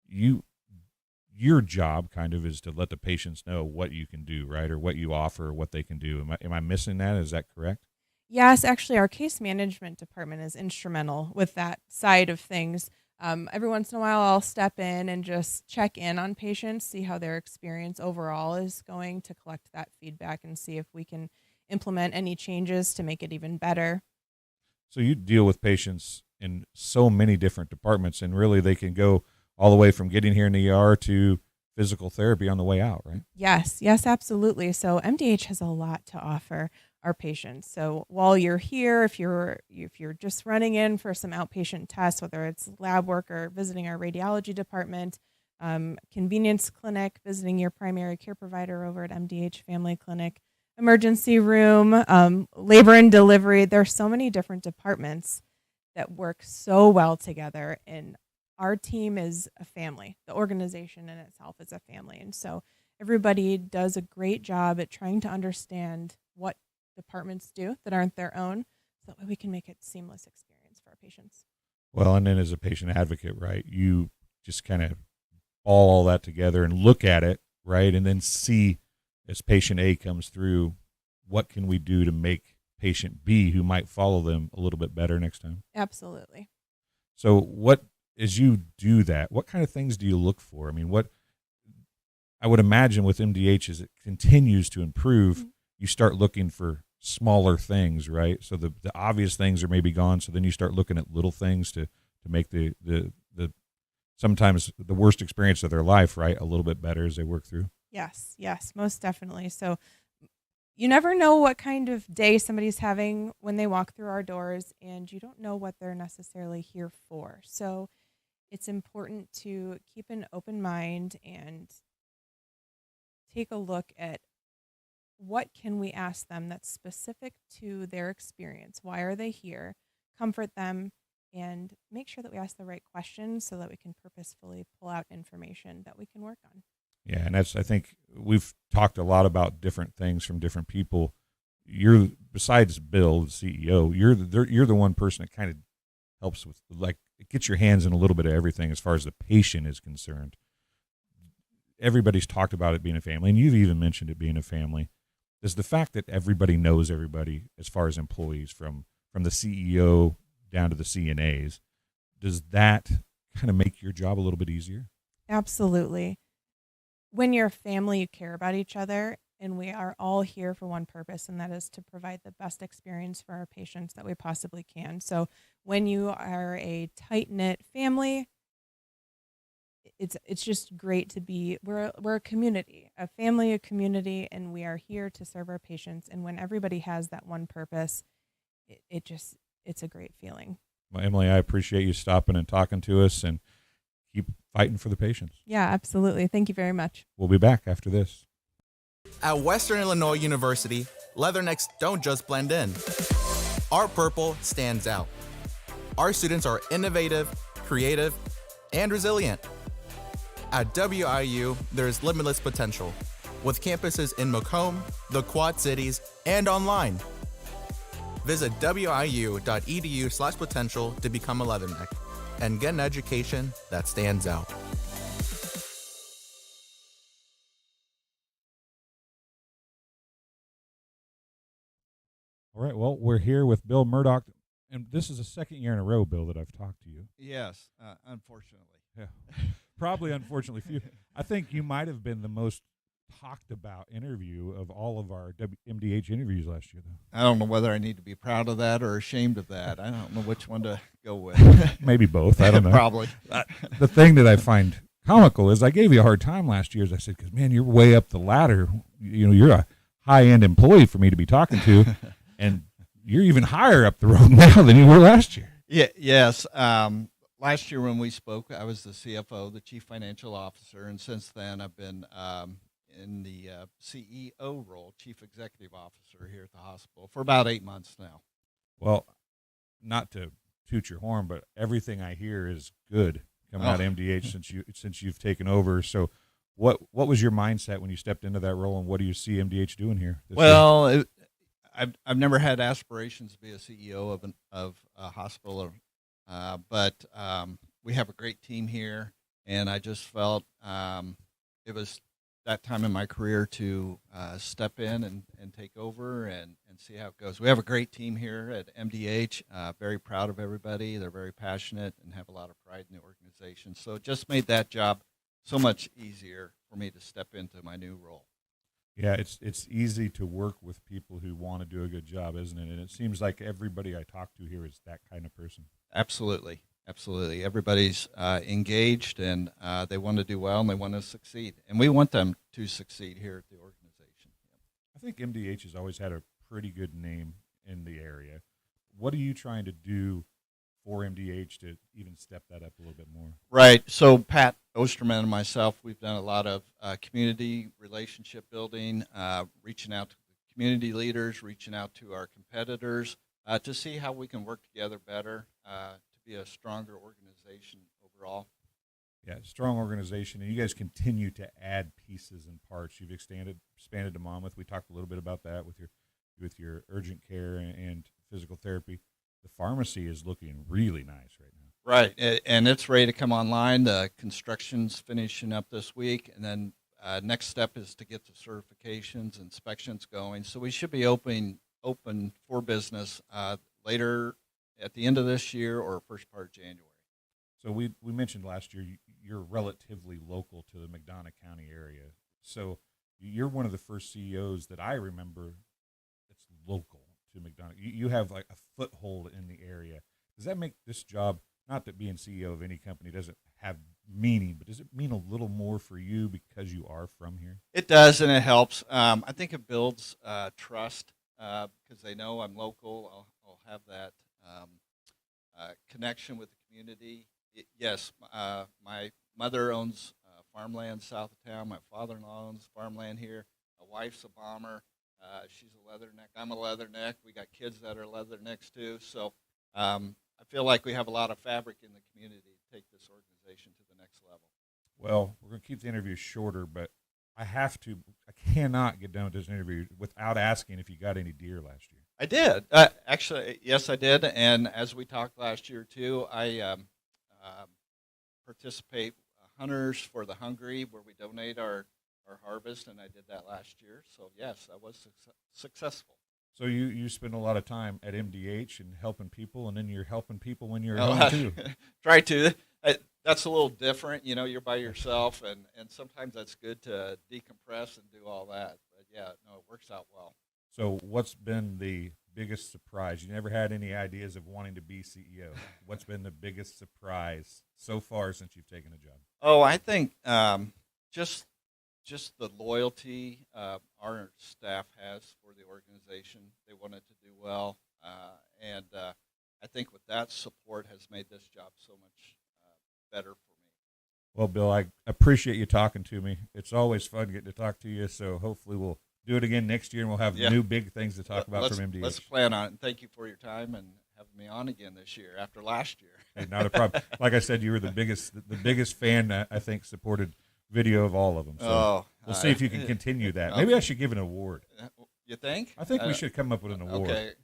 your job kind of is to let the patients know what you can do, right? Or what you offer, or what they can do. Am I missing that? Is that correct?
Yes, actually, our case management department is instrumental with that side of things. Every once in a while, I'll step in and just check in on patients, see how their experience overall is going, to collect that feedback and see if we can implement any changes to make it even better.
So you deal with patients in so many different departments, and really they can go all the way from getting here in the ER to physical therapy on the way out, right?
Yes, absolutely. So MDH has a lot to offer our patients. So while you're here, if you're just running in for some outpatient tests, whether it's lab work or visiting our radiology department, convenience clinic, visiting your primary care provider over at MDH Family Clinic, emergency room, labor and delivery. There are so many different departments that work so well together, and our team is a family. The organization in itself is a family, and so everybody does a great job at trying to understand what departments do that aren't their own, so that way we can make it a seamless experience for our patients.
Well, and then as a patient advocate, right, you just kind of all that together and look at it, right, and then see as patient A comes through, what can we do to make patient B, who might follow them, a little bit better next time?
Absolutely.
So as you do that, what kind of things do you look for? I mean, what I would imagine with MDH as it continues to improve, mm-hmm. you start looking for smaller things, right? So the obvious things are maybe gone. So then you start looking at little things to make the sometimes the worst experience of their life, right, a little bit better as they work through.
Yes, most definitely. So you never know what kind of day somebody's having when they walk through our doors, and you don't know what they're necessarily here for. So it's important to keep an open mind and take a look at what can we ask them that's specific to their experience. Why are they here? Comfort them and make sure that we ask the right questions so that we can purposefully pull out information that we can work on.
Yeah, and I think we've talked a lot about different things from different people. Besides Bill, the CEO, you're the one person that kind of helps with, like, it gets your hands in a little bit of everything as far as the patient is concerned. Everybody's talked about it being a family, and you've even mentioned it being a family. Does the fact that everybody knows everybody as far as employees, from the CEO down to the CNAs, does that kind of make your job a little bit easier?
Absolutely. When you're a family, you care about each other, and we are all here for one purpose, and that is to provide the best experience for our patients that we possibly can. So when you are a tight-knit family, it's just great to be, we're a community, a family, a community, and we are here to serve our patients. And when everybody has that one purpose, it's a great feeling.
Well, Emily, I appreciate you stopping and talking to us, and keep fighting for the patients.
Yeah, absolutely. Thank you very much.
We'll be back after this.
At Western Illinois University, leathernecks don't just blend in. Our purple stands out. Our students are innovative, creative, and resilient. At WIU, there is limitless potential, with campuses in Macomb, the Quad Cities, and online. Visit wiu.edu/potential to become a leatherneck and get an education that stands out.
All right, well, we're here with Bill Murdoch, and this is the second year in a row, Bill, that I've talked to you.
Yes, unfortunately.
Yeah, probably unfortunately for you. I think you might have been the most talked about interview of all of our MDH interviews last year, though.
I don't know whether I need to be proud of that or ashamed of that. I don't know which one to go with.
Maybe both. I don't know.
Probably.
The thing that I find comical is I gave you a hard time last year, as I said, because, man, you're way up the ladder. You know, you're a high-end employee for me to be talking to, and you're even higher up the road now than you were last year.
Yeah. Yes. Last year when we spoke, I was the CFO, the Chief Financial Officer, and since then I've been in the CEO role, Chief Executive Officer here at the hospital for about 8 months now.
Well, not to toot your horn, but everything I hear is good coming out of MDH since you've taken over. So what was your mindset when you stepped into that role, and what do you see MDH doing here?
Well, I've never had aspirations to be a CEO of a hospital, but we have a great team here, and I just felt it was that time in my career to step in and take over and see how it goes. We have a great team here at MDH, very proud of everybody. They're very passionate and have a lot of pride in the organization. So it just made that job so much easier for me to step into my new role.
Yeah, it's easy to work with people who want to do a good job, isn't it? And it seems like everybody I talk to here is that kind of person.
Absolutely. Absolutely. Everybody's engaged, and they want to do well, and they want to succeed. And we want them to succeed here at the organization.
I think MDH has always had a pretty good name in the area. What are you trying to do for MDH to even step that up a little bit more?
Right. So Pat Osterman and myself, we've done a lot of community relationship building, reaching out to the community leaders, reaching out to our competitors to see how we can work together better to be a stronger organization overall.
Yeah, strong organization, and you guys continue to add pieces and parts. You've expanded to Monmouth. We talked a little bit about that with your urgent care and physical therapy. The pharmacy is looking really nice right now.
Right, and it's ready to come online. The construction's finishing up this week, and then next step is to get the certifications, inspections going. So we should be open for business later at the end of this year or first part of January.
So we mentioned last year you're relatively local to the McDonough County area. So you're one of the first CEOs that I remember that's local to McDonough. You have like a foothold in the area. Does that make this job, not that being CEO of any company doesn't have meaning, but does it mean a little more for you because you are from here?
It does, and it helps. I think it builds trust because they know I'm local. I'll have that connection with the community. Yes, my mother owns farmland south of town. My father-in-law owns farmland here. My wife's a bomber. She's a leatherneck. I'm a leatherneck. We got kids that are leathernecks too. So I feel like we have a lot of fabric in the community to take this organization to the next level.
Well, we're going to keep the interview shorter, but I cannot get done with this interview without asking if you got any deer last year.
I did. Actually, yes, I did. And as we talked last year too, I participate Hunters for the Hungry, where we donate our harvest, and I did that last year. So yes, I was successful.
So you spend a lot of time at MDH and helping people, and then you're helping people when you're at home too.
Try to. That's a little different. You're by yourself, and sometimes that's good to decompress and do all that. But yeah, no, it works out well.
So what's been the biggest surprise? You never had any ideas of wanting to be CEO. What's been the biggest surprise so far since you've taken a job?
Oh, I think just the loyalty our staff has for the organization. They want it to do well, and I think with that support has made this job so much better for me.
Well, Bill, I appreciate you talking to me. It's always fun getting to talk to you, so hopefully we'll do it again next year, and we'll have new big things to talk about from MDH.
Let's plan on it, and thank you for your time and having me on again this year after last year.
Hey, not a problem. Like I said, you were the biggest fan, I think, supported video of all of them. So we'll see if you can continue that. Maybe I should give an award.
You think?
I think we should come up with an award.
Okay,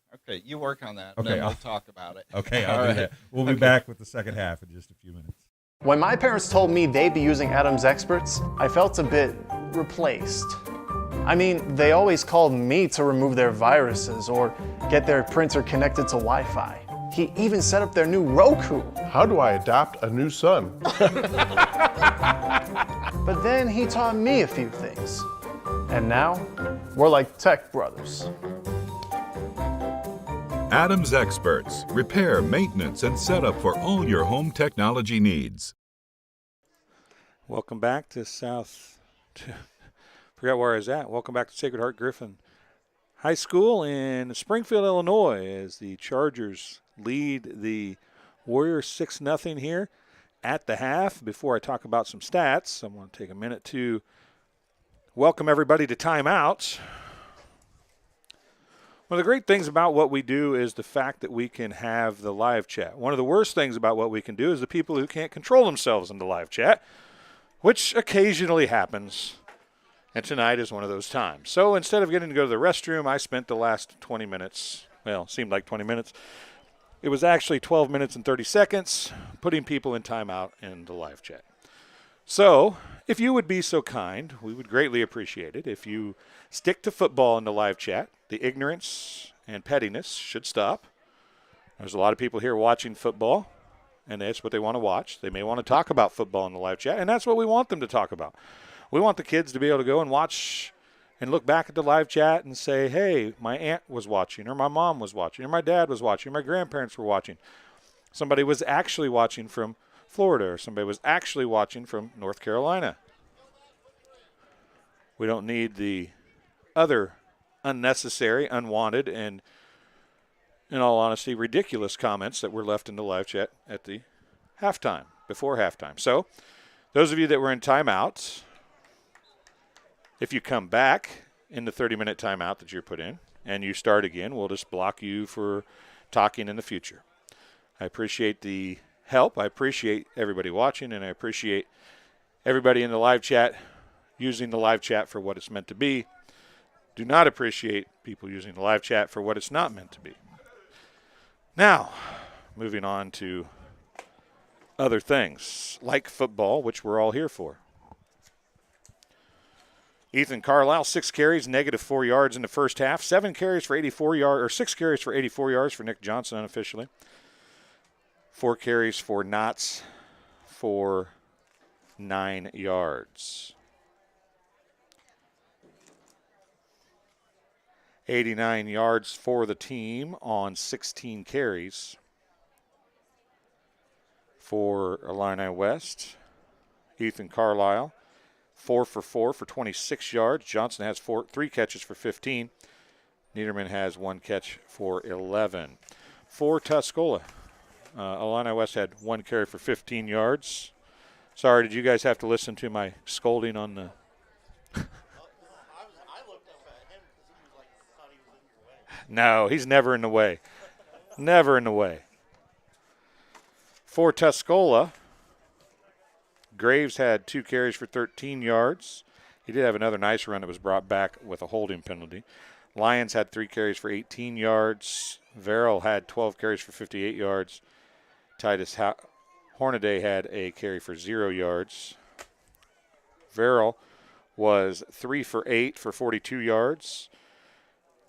you work on that,
okay,
and then we'll talk about it.
Okay, I'll do that. We'll be back with the second half in just a few minutes.
When my parents told me they'd be using Adams Experts, I felt a bit replaced. I mean, they always called me to remove their viruses or get their printer connected to Wi-Fi. He even set up their new Roku.
How do I adopt a new son?
But then he taught me a few things. And now, we're like tech brothers.
Adams Experts. Repair, maintenance, and setup for all your home technology needs.
Welcome back to forgot where I was at. Welcome back to Sacred Heart Griffin High School in Springfield, Illinois, as the Chargers lead the Warriors 6-0 here at the half. Before I talk about some stats, I want to take a minute to welcome everybody to timeout. One of the great things about what we do is the fact that we can have the live chat. One of the worst things about what we can do is the people who can't control themselves in the live chat, which occasionally happens. And tonight is one of those times. So instead of getting to go to the restroom, I spent the last 20 minutes, well, it seemed like 20 minutes. It was actually 12 minutes and 30 seconds putting people in timeout in the live chat. So if you would be so kind, we would greatly appreciate it if you stick to football in the live chat. The ignorance and pettiness should stop. There's a lot of people here watching football, and that's what they want to watch. They may want to talk about football in the live chat, and that's what we want them to talk about. We want the kids to be able to go and watch and look back at the live chat and say, hey, my aunt was watching, or my mom was watching, or my dad was watching, or my grandparents were watching. Somebody was actually watching from Florida, or somebody was actually watching from North Carolina. We don't need the other unnecessary, unwanted, and, in all honesty, ridiculous comments that were left in the live chat at the halftime, before halftime. So those of you that were in timeouts, if you come back in the 30-minute timeout that you're put in and you start again, we'll just block you for talking in the future. I appreciate the help. I appreciate everybody watching, and I appreciate everybody in the live chat using the live chat for what it's meant to be. Do not appreciate people using the live chat for what it's not meant to be. Now, moving on to other things like football, which we're all here for. Ethan Carlisle, 6 carries, -4 yards in the first half. 7 carries for 84 yards, or 6 carries for 84 yards for Nick Johnson unofficially. 4 carries for Knotts for 9 yards. 89 yards for the team on 16 carries for Illini West. Ethan Carlisle, 4 for 4 for 26 yards. Johnson has 3 catches for 15. Niederman has 1 catch for 11. For Tuscola, Illini West had 1 carry for 15 yards. Sorry, did you guys have to listen to my scolding on the... No, he's never in the way. Never in the way. For Tuscola, Graves had 2 carries for 13 yards. He did have another nice run that was brought back with a holding penalty. Lyons had 3 carries for 18 yards. Verrill had 12 carries for 58 yards. Titus Hornaday had a carry for 0 yards. Verrill was 3 for 8 for 42 yards.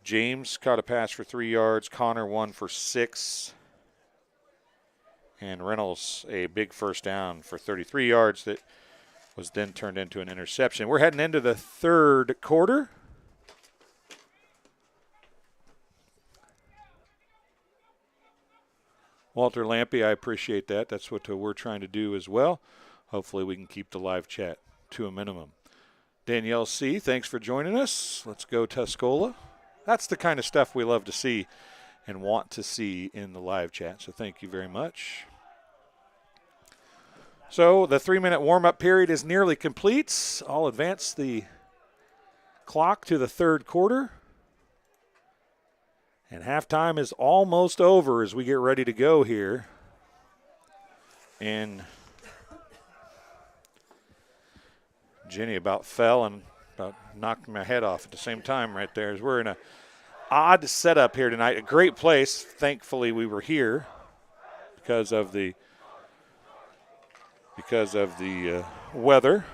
James caught a pass for 3 yards. Connor 1 for 6. And Reynolds a big first down for 33 yards that was then turned into an interception. We're heading into the third quarter. Walter Lampy, I appreciate that. That's what we're trying to do as well. Hopefully we can keep the live chat to a minimum. Danielle C., thanks for joining us. Let's go Tuscola. That's the kind of stuff we love to see and want to see in the live chat, so thank you very much. So the 3-minute warm-up period is nearly complete. I'll advance the clock to the third quarter. And halftime is almost over as we get ready to go here. And Jenny about fell and about knocked my head off at the same time right there, as we're in a odd setup here tonight. A great place. Thankfully we were here because of the weather.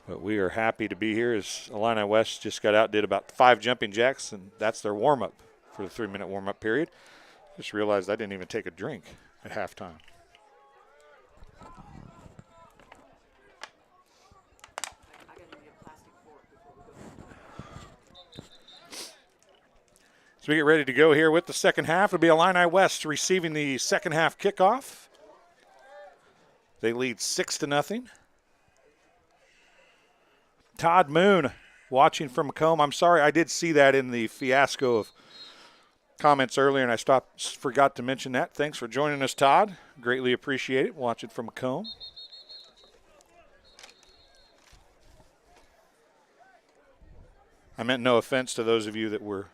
But we are happy to be here as Illini West just got out, did about 5 jumping jacks, and that's their warm-up for the 3-minute warm-up period. Just realized I didn't even take a drink at halftime. So we get ready to go here with the second half. It'll be Illini West receiving the second half kickoff. They lead 6-0. Todd Moon watching from Macomb. I'm sorry, I did see that in the fiasco of comments earlier, and I forgot to mention that. Thanks for joining us, Todd. Greatly appreciate it, watching from Macomb. I meant no offense to those of you that were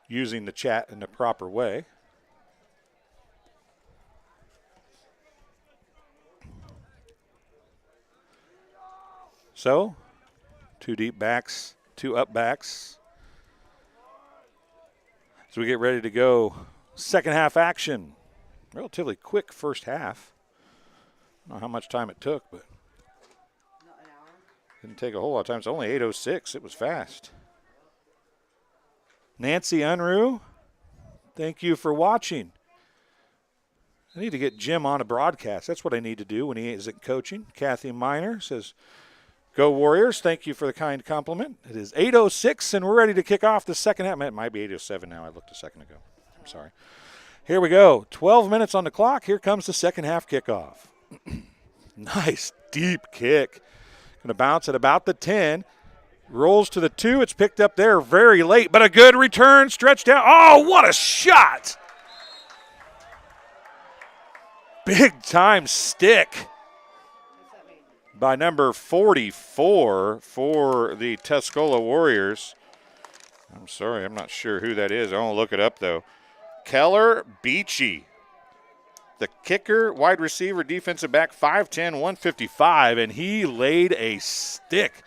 using the chat in the proper way. So, 2 deep backs, 2 up backs. So we get ready to go. Second half action. Relatively quick first half. I don't know how much time it took, but didn't take a whole lot of time. It's only 8:06. It was fast. Nancy Unruh, thank you for watching. I need to get Jim on a broadcast. That's what I need to do when he isn't coaching. Kathy Miner says, go Warriors. Thank you for the kind compliment. It is 8:06, and we're ready to kick off the second half. It might be 8:07 now. I looked a second ago. I'm sorry. Here we go. 12 minutes on the clock. Here comes the second half kickoff. Nice deep kick. Going to bounce at about the 10. Rolls to the 2. It's picked up there very late, but a good return. Stretched out. Oh, what a shot. Big time stick by number 44 for the Tuscola Warriors. I'm sorry, I'm not sure who that is. I won't look it up, though. Keller Beachy, the kicker, wide receiver, defensive back, 5'10", 155, and he laid a stick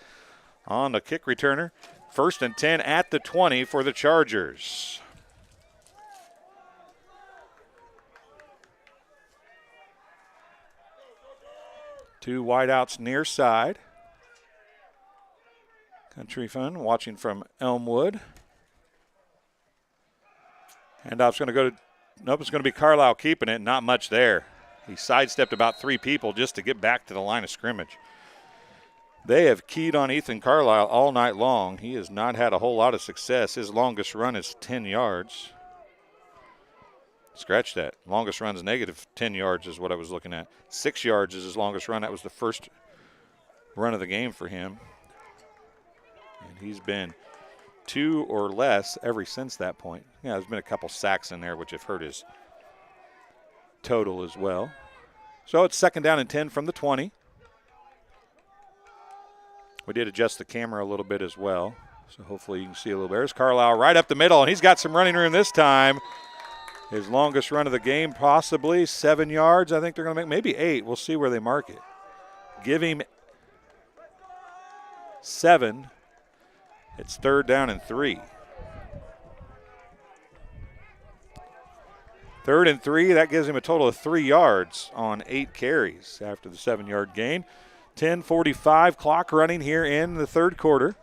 on the kick returner. 1st and 10 at the 20 for the Chargers. Two wideouts near side. Country Fun watching from Elmwood. Handoff's going to go to, nope, it's going to be Carlisle keeping it. Not much there. He sidestepped about 3 people just to get back to the line of scrimmage. They have keyed on Ethan Carlisle all night long. He has not had a whole lot of success. His longest run is 10 yards. Scratch that. Longest run's negative 10 yards is what I was looking at. 6 yards is his longest run. That was the first run of the game for him. And he's been 2 or less ever since that point. Yeah, there's been a couple sacks in there which have hurt his total as well. So it's 2nd down and 10 from the 20. We did adjust the camera a little bit as well, so hopefully you can see a little better. There's Carlisle right up the middle, and he's got some running room this time. His longest run of the game, possibly 7 yards. I think they're going to make maybe 8. We'll see where they mark it. Give him 7. It's 3rd down and 3. 3rd and 3, that gives him a total of 3 yards on 8 carries after the 7-yard gain. 10:45 clock running here in the 3rd quarter.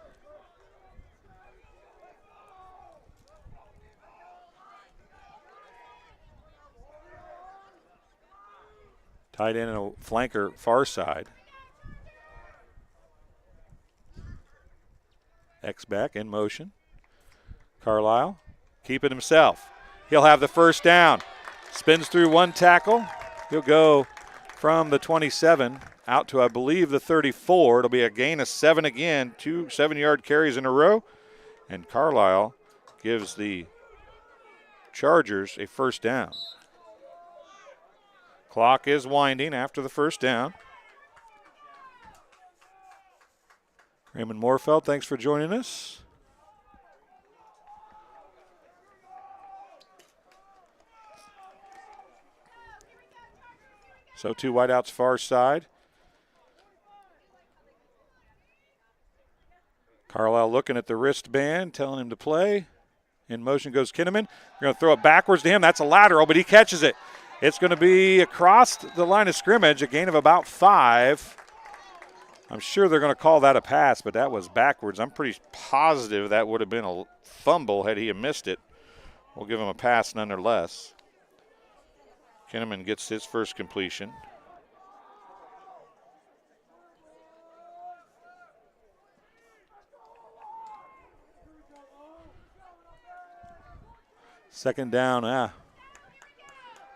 Tight end and a flanker far side. X-back in motion. Carlisle keeping himself. He'll have the first down. Spins through 1 tackle. He'll go from the 27 out to, I believe, the 34. It'll be a gain of 7 again. 2 7-yard carries in a row. And Carlisle gives the Chargers a first down. Clock is winding after the first down. Raymond Moorfeld, thanks for joining us. So 2 wideouts far side. Carlisle looking at the wristband, telling him to play. In motion goes Kinnaman. They're going to throw it backwards to him. That's a lateral, but he catches it. It's going to be across the line of scrimmage, a gain of about 5. I'm sure they're going to call that a pass, but that was backwards. I'm pretty positive that would have been a fumble had he missed it. We'll give him a pass nonetheless. Kinnaman gets his first completion. Second down, it's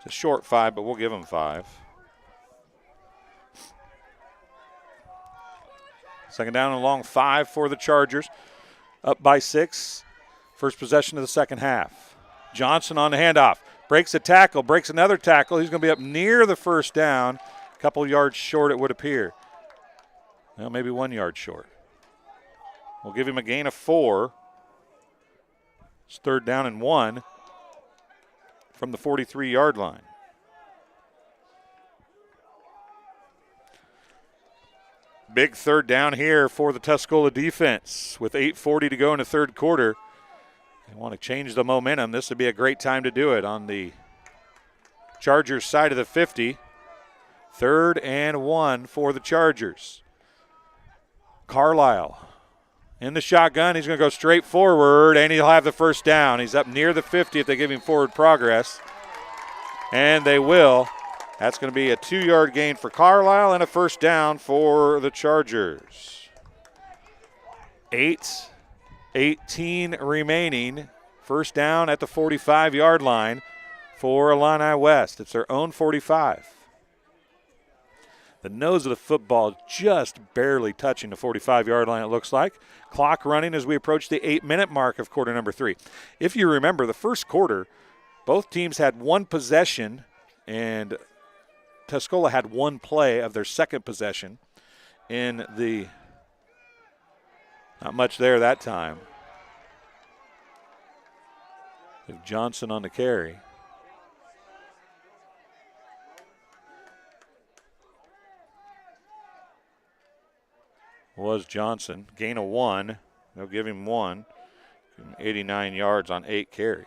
a short 5, but we'll give him 5. Second down and a long 5 for the Chargers. Up by 6. First possession of the second half. Johnson on the handoff. Breaks a tackle, breaks another tackle. He's going to be up near the first down. A couple yards short, it would appear. Well, maybe 1 yard short. We'll give him a gain of 4. It's 3rd down and 1 from the 43-yard line. Big 3rd down here for the Tuscola defense with 8:40 to go in the 3rd quarter. They want to change the momentum. This would be a great time to do it on the Chargers side of the 50. 3rd and 1 for the Chargers. Carlisle in the shotgun. He's going to go straight forward, and he'll have the first down. He's up near the 50 if they give him forward progress. And they will. That's going to be a 2-yard gain for Carlisle and a first down for the Chargers. 8:18 remaining. First down at the 45-yard line for Illini West. It's their own 45. The nose of the football just barely touching the 45-yard line, it looks like. Clock running as we approach the 8-minute mark of quarter number 3. If you remember, the first quarter, both teams had 1 possession, and Tuscola had 1 play of their second possession in the not much there that time. With Johnson on the carry. Was Johnson. Gain of 1. They'll give him 1. 89 yards on 8 carries.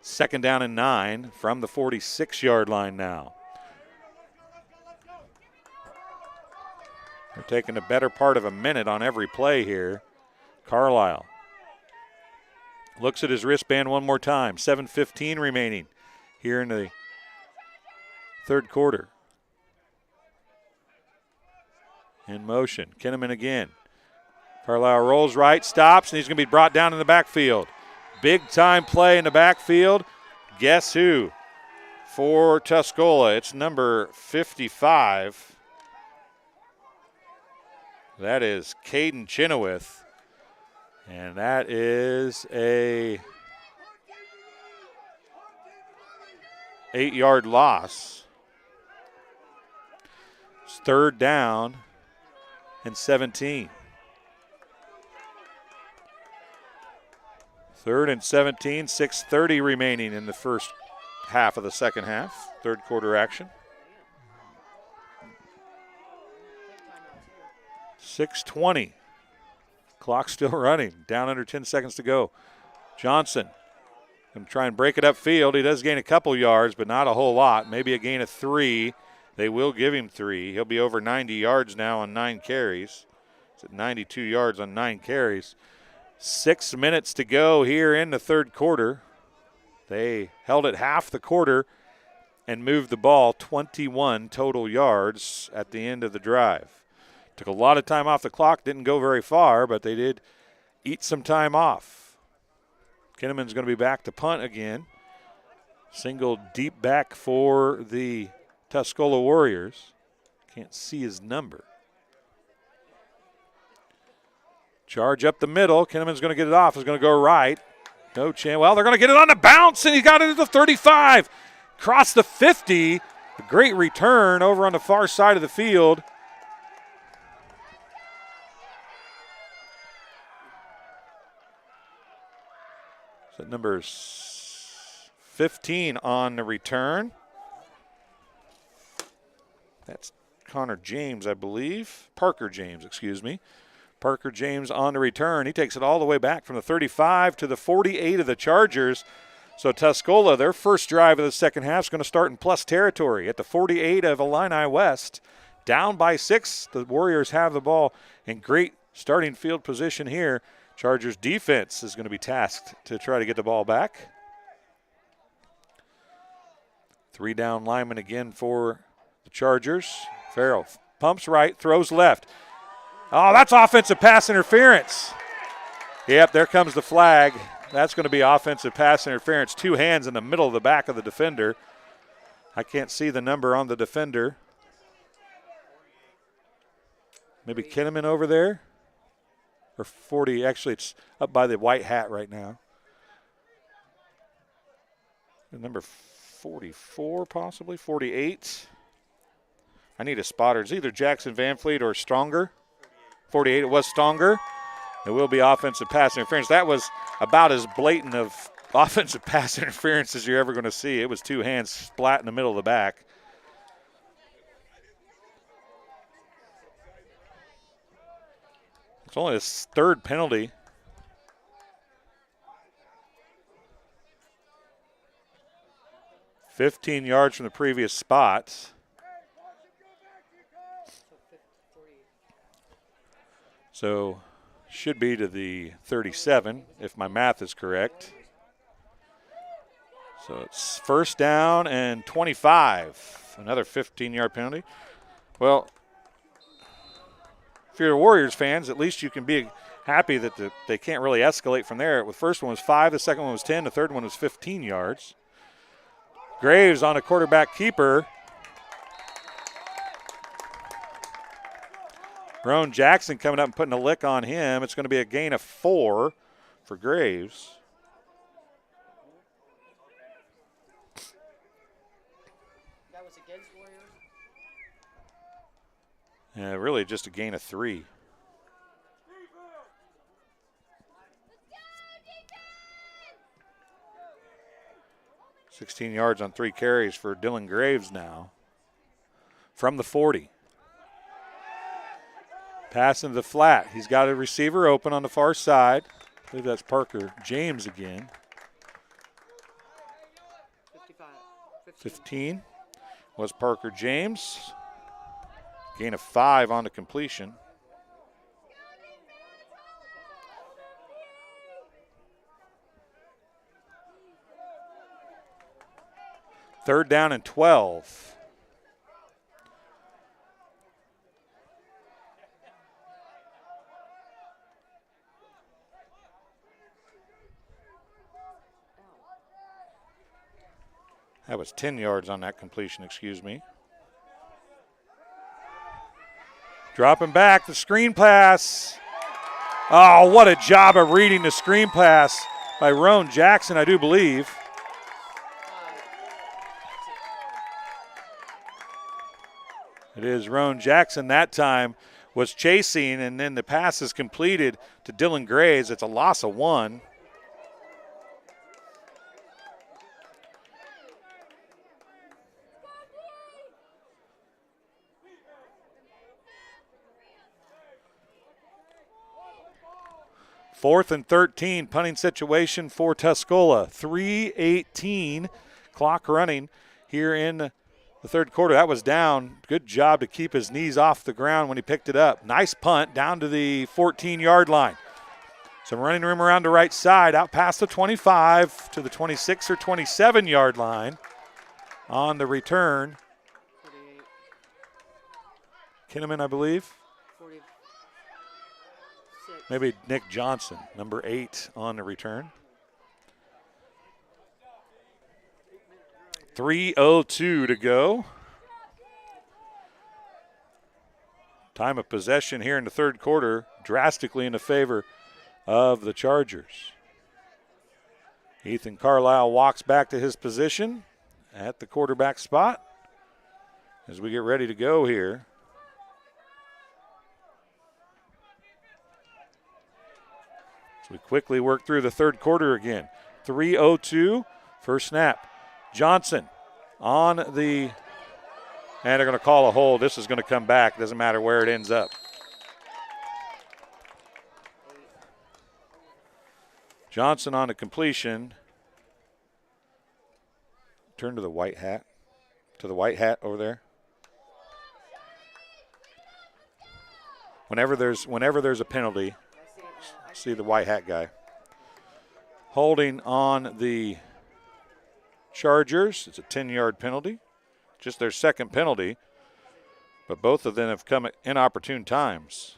Second down and 9 from the 46-yard line now. They're taking the better part of a minute on every play here. Carlisle looks at his wristband one more time. 7:15 remaining here in the 3rd quarter. In motion. Kinnaman again. Carlisle rolls right, stops, and he's going to be brought down in the backfield. Big time play in the backfield. Guess who? For Tuscola, it's number 55. That is Caden Chenoweth. And that is a 8-yard loss. It's 3rd down and 17. 3rd and 17, 6:30 remaining in the first half of the second half. 3rd quarter action. 6:20. Clock still running. Down under 10 seconds to go. Johnson Going to try and break it upfield. He does gain a couple yards, but not a whole lot. Maybe a gain of 3. They will give him 3. He'll be over 90 yards now on 9 carries. It's at 92 yards on 9 carries. 6 minutes to go here in the third quarter. They held it half the quarter and moved the ball 21 total yards at the end of the drive. Took a lot of time off the clock, didn't go very far, but they did eat some time off. Kinnaman's going to be back to punt again. Single deep back for the Tuscola Warriors. Can't see his number. Charge up the middle. Kinnaman's going to get it off. He's going to go right. No chance. Well, they're going to get it on the bounce, and he got it at the 35. Crossed the 50. A great return over on the far side of the field. So number 15 on the return. That's Connor James, I believe. Parker James, excuse me. Parker James on the return. He takes it all the way back from the 35 to the 48 of the Chargers. So Tuscola, their first drive of the second half is going to start in plus territory at the 48 of Illini West. Down by 6. The Warriors have the ball in great starting field position here. Chargers defense is going to be tasked to try to get the ball back. 3 down linemen again for the Chargers. Farrell pumps right, throws left. Oh, that's offensive pass interference. Yep, there comes the flag. That's going to be offensive pass interference. 2 hands in the middle of the back of the defender. I can't see the number on the defender. Maybe Kinnaman over there. Or 40, actually it's up by the white hat right now. Number 44 possibly, 48. I need a spotter. It's either Jackson Van Fleet or Stronger. 48, it was Stronger. It will be offensive pass interference. That was about as blatant of offensive pass interference as you're ever going to see. It was 2 hands splat in the middle of the back. It's only his 3rd penalty. $15 yards from the previous spot. So should be to the 37, if my math is correct. So it's first down and 25. Another 15-yard penalty. Well, if you're Warriors fans, at least you can be happy that they can't really escalate from there. The first one was 5, the second one was 10, the third one was 15 yards. Graves on a quarterback keeper. Roan Jackson coming up and putting a lick on him. It's going to be a gain of 4 for Graves.
That was against Warriors?
Yeah, really just a gain of 3. $16 yards on 3 carries for Dylan Graves now. From the 40. Pass into the flat. He's got a receiver open on the far side. I believe that's Parker James again. 15 was Parker James. Gain of 5 on the completion. Third down and 12. That was 10 yards on that completion, excuse me. Dropping back, the screen pass. Oh, what a job of reading the screen pass by Roan Jackson, I do believe. It is Roan Jackson that time was chasing, and then the pass is completed to Dylan Graves. It's a loss of 1. 4th and 13, punting situation for Tuscola. 3:18 clock running here in the third quarter. That was down. Good job to keep his knees off the ground when he picked it up. Nice punt down to the 14-yard line. Some running room around the right side, out past the 25 to the 26 or 27-yard line on the return.
48.
Kinnaman, I believe.
46.
Maybe Nick Johnson, number 8 on the return. 3:02 to go. Time of possession here in the third quarter, drastically in the favor of the Chargers. Ethan Carlisle walks back to his position at the quarterback spot as we get ready to go here. So we quickly work through the third quarter again. 3:02, first snap. Johnson on the, and they're going to call a hold. This is going to come back. Doesn't matter where it ends up. Johnson on the completion. Turn to the white hat. To the white hat over there. Whenever there's a penalty, see the white hat guy. Holding on the Chargers. It's a 10-yard penalty. Just their second penalty. But both of them have come at inopportune times.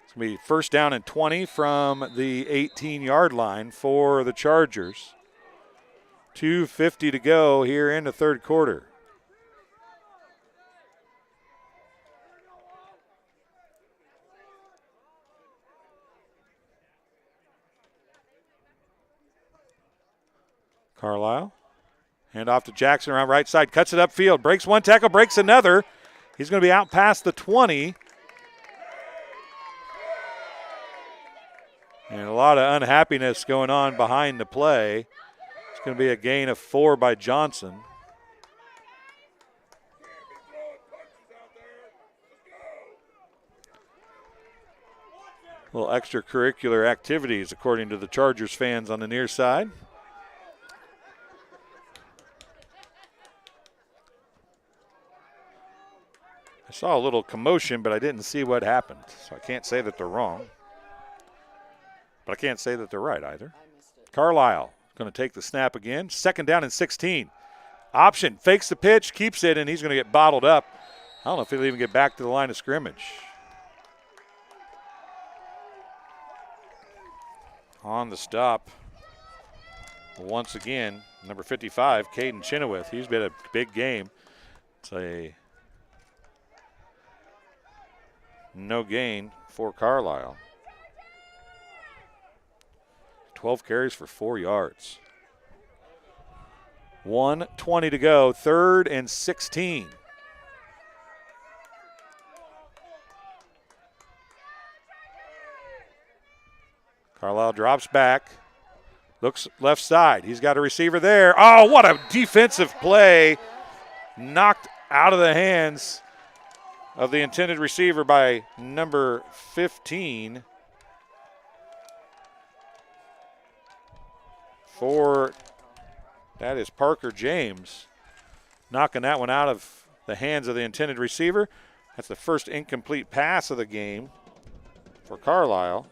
It's going to be first down and 20 from the 18-yard line for the Chargers. 2:50 to go here in the third quarter. Carlisle. Hand off to Jackson around right side. Cuts it upfield. Breaks one tackle. Breaks another. He's going to be out past the 20. And a lot of unhappiness going on behind the play. It's going to be a gain of 4 by Johnson. A little extracurricular activities according to the Chargers fans on the near side. I saw a little commotion, but I didn't see what happened. So I can't say that they're wrong. But I can't say that they're right either. Carlisle going to take the snap again. Second down and 16. Option, fakes the pitch, keeps it, and he's going to get bottled up. I don't know if he'll even get back to the line of scrimmage. On the stop, once again, number 55, Caden Chenoweth. He's been a big game. It's a no gain for Carlisle. 12 carries for 4 yards. 1:20 to go, third and 16. Carlisle drops back, looks left side. He's got a receiver there. Oh, what a defensive play. Knocked out of the hands of the intended receiver by number 15. That is Parker James, knocking that one out of the hands of the intended receiver. That's the first incomplete pass of the game for Carlisle.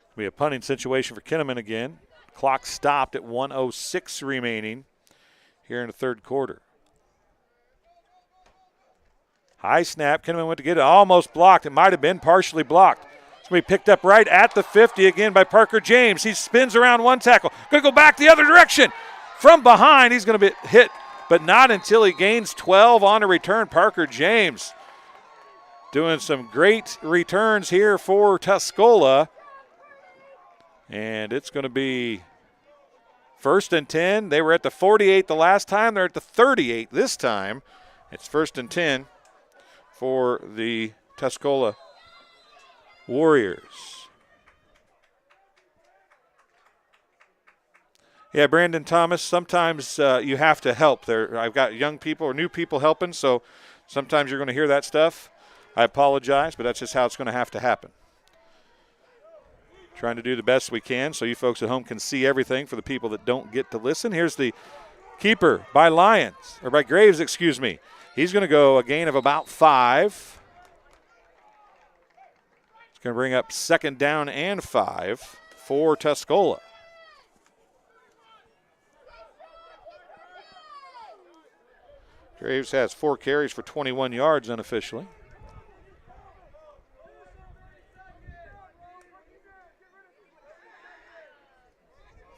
It'll be a punting situation for Kinnaman again. Clock stopped at 1:06 remaining here in the third quarter. High snap. Kinnaman went to get it. Almost blocked. It might have been partially blocked. It's going to be picked up right at the 50 again by Parker James. He spins around one tackle. Going to go back the other direction. From behind, he's going to be hit, but not until he gains 12 on a return. Parker James doing some great returns here for Tuscola. And it's going to be first and 10. They were at the 48 the last time. They're at the 38 this time. It's first and 10 for the Tuscola Warriors. Yeah, Brandon Thomas, sometimes you have to help. I've got young people or new people helping, so sometimes you're going to hear that stuff. I apologize, but that's just how it's going to have to happen. Trying to do the best we can so you folks at home can see everything for the people that don't get to listen. Here's the keeper by Graves, excuse me. He's going to go a gain of about 5. It's going to bring up 2nd down and 5 for Tuscola. Graves has 4 carries for 21 yards unofficially.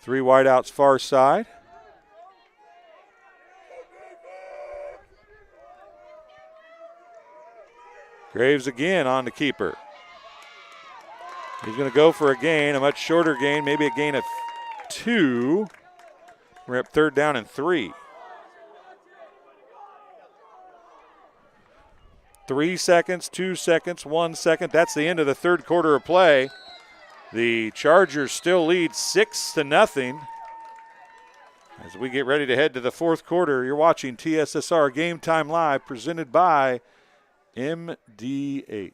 Three wideouts far side. Graves again on the keeper. He's going to go for a gain, a much shorter gain, maybe a gain of 2. We're up 3rd down and 3. 3 seconds, 2 seconds, 1 second. That's the end of the 3rd quarter of play. The Chargers still lead 6-0. As we get ready to head to the 4th quarter, you're watching TSSR Game Time Live, presented by MDH.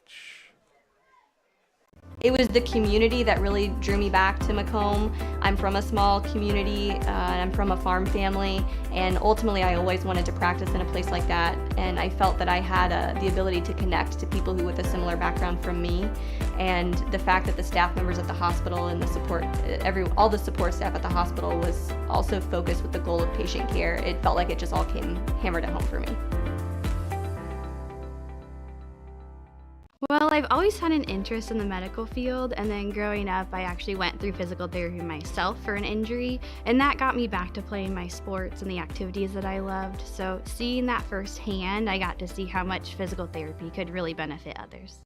It was the community that really drew me back to Macomb. I'm from a small community, and I'm from a farm family, and ultimately I always wanted to practice in a place like that, and I felt that I had the ability to connect to people who with a similar background from me, and the fact that the staff members at the hospital and the support, all the support staff at the hospital was also focused with the goal of patient care. It felt like it just all came hammered at home for me.
Well, I've always had an interest in the medical field, and then growing up I actually went through physical therapy myself for an injury, and that got me back to playing my sports and the activities that I loved. So seeing that firsthand, I got to see how much physical therapy could really benefit others.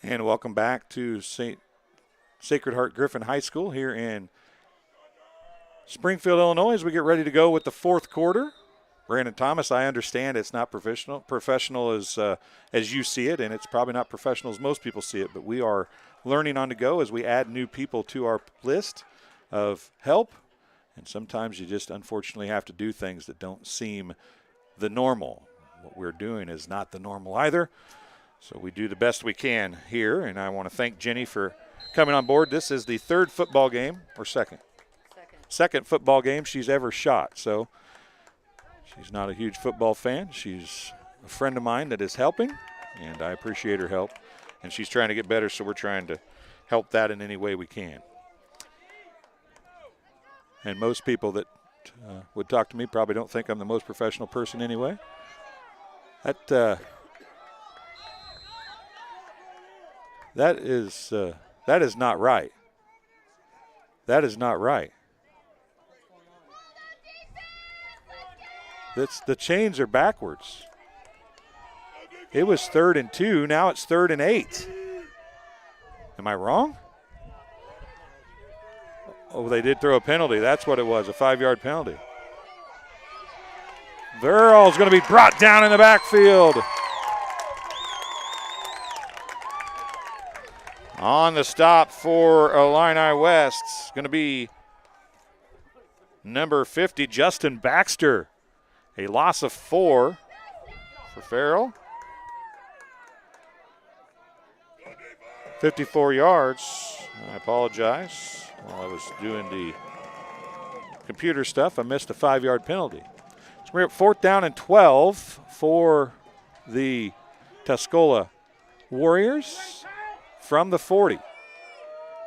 And welcome back to Sacred Heart Griffin High School here in Springfield, Illinois, as we get ready to go with the 4th quarter. Brandon Thomas, I understand it's not professional. Professional as you see it, and it's probably not professional as most people see it, but we are learning on the go as we add new people to our list of help. And sometimes you just unfortunately have to do things that don't seem the normal. What we're doing is not the normal either. So we do the best we can here, and I want to thank Jenny for coming on board. This is the 3rd football game, or second football game she's ever shot. So she's not a huge football fan. She's a friend of mine that is helping, and I appreciate her help. And she's trying to get better, so we're trying to help that in any way we can. And most people that would talk to me probably don't think I'm the most professional person anyway. That is not right. That is not right. The chains are backwards. It was 3rd and 2. Now it's 3rd and 8. Am I wrong? Oh, they did throw a penalty. That's what it was, a 5-yard penalty. Verrill's going to be brought down in the backfield. On the stop for Illini West, it's going to be number 50, Justin Baxter. A loss of 4 for Farrell. 54 yards. I apologize. While I was doing the computer stuff, I missed a 5-yard penalty. So we're at 4th down and 12 for the Tuscola Warriors from the 40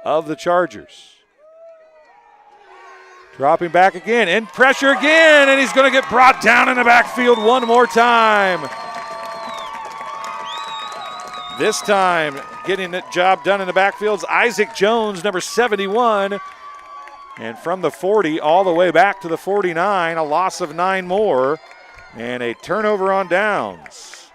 of the Chargers. Dropping back again, in pressure again, and he's going to get brought down in the backfield one more time. This time, getting the job done in the backfield is Isaac Jones, number 71. And from the 40 all the way back to the 49, a loss of 9 more, and a turnover on downs.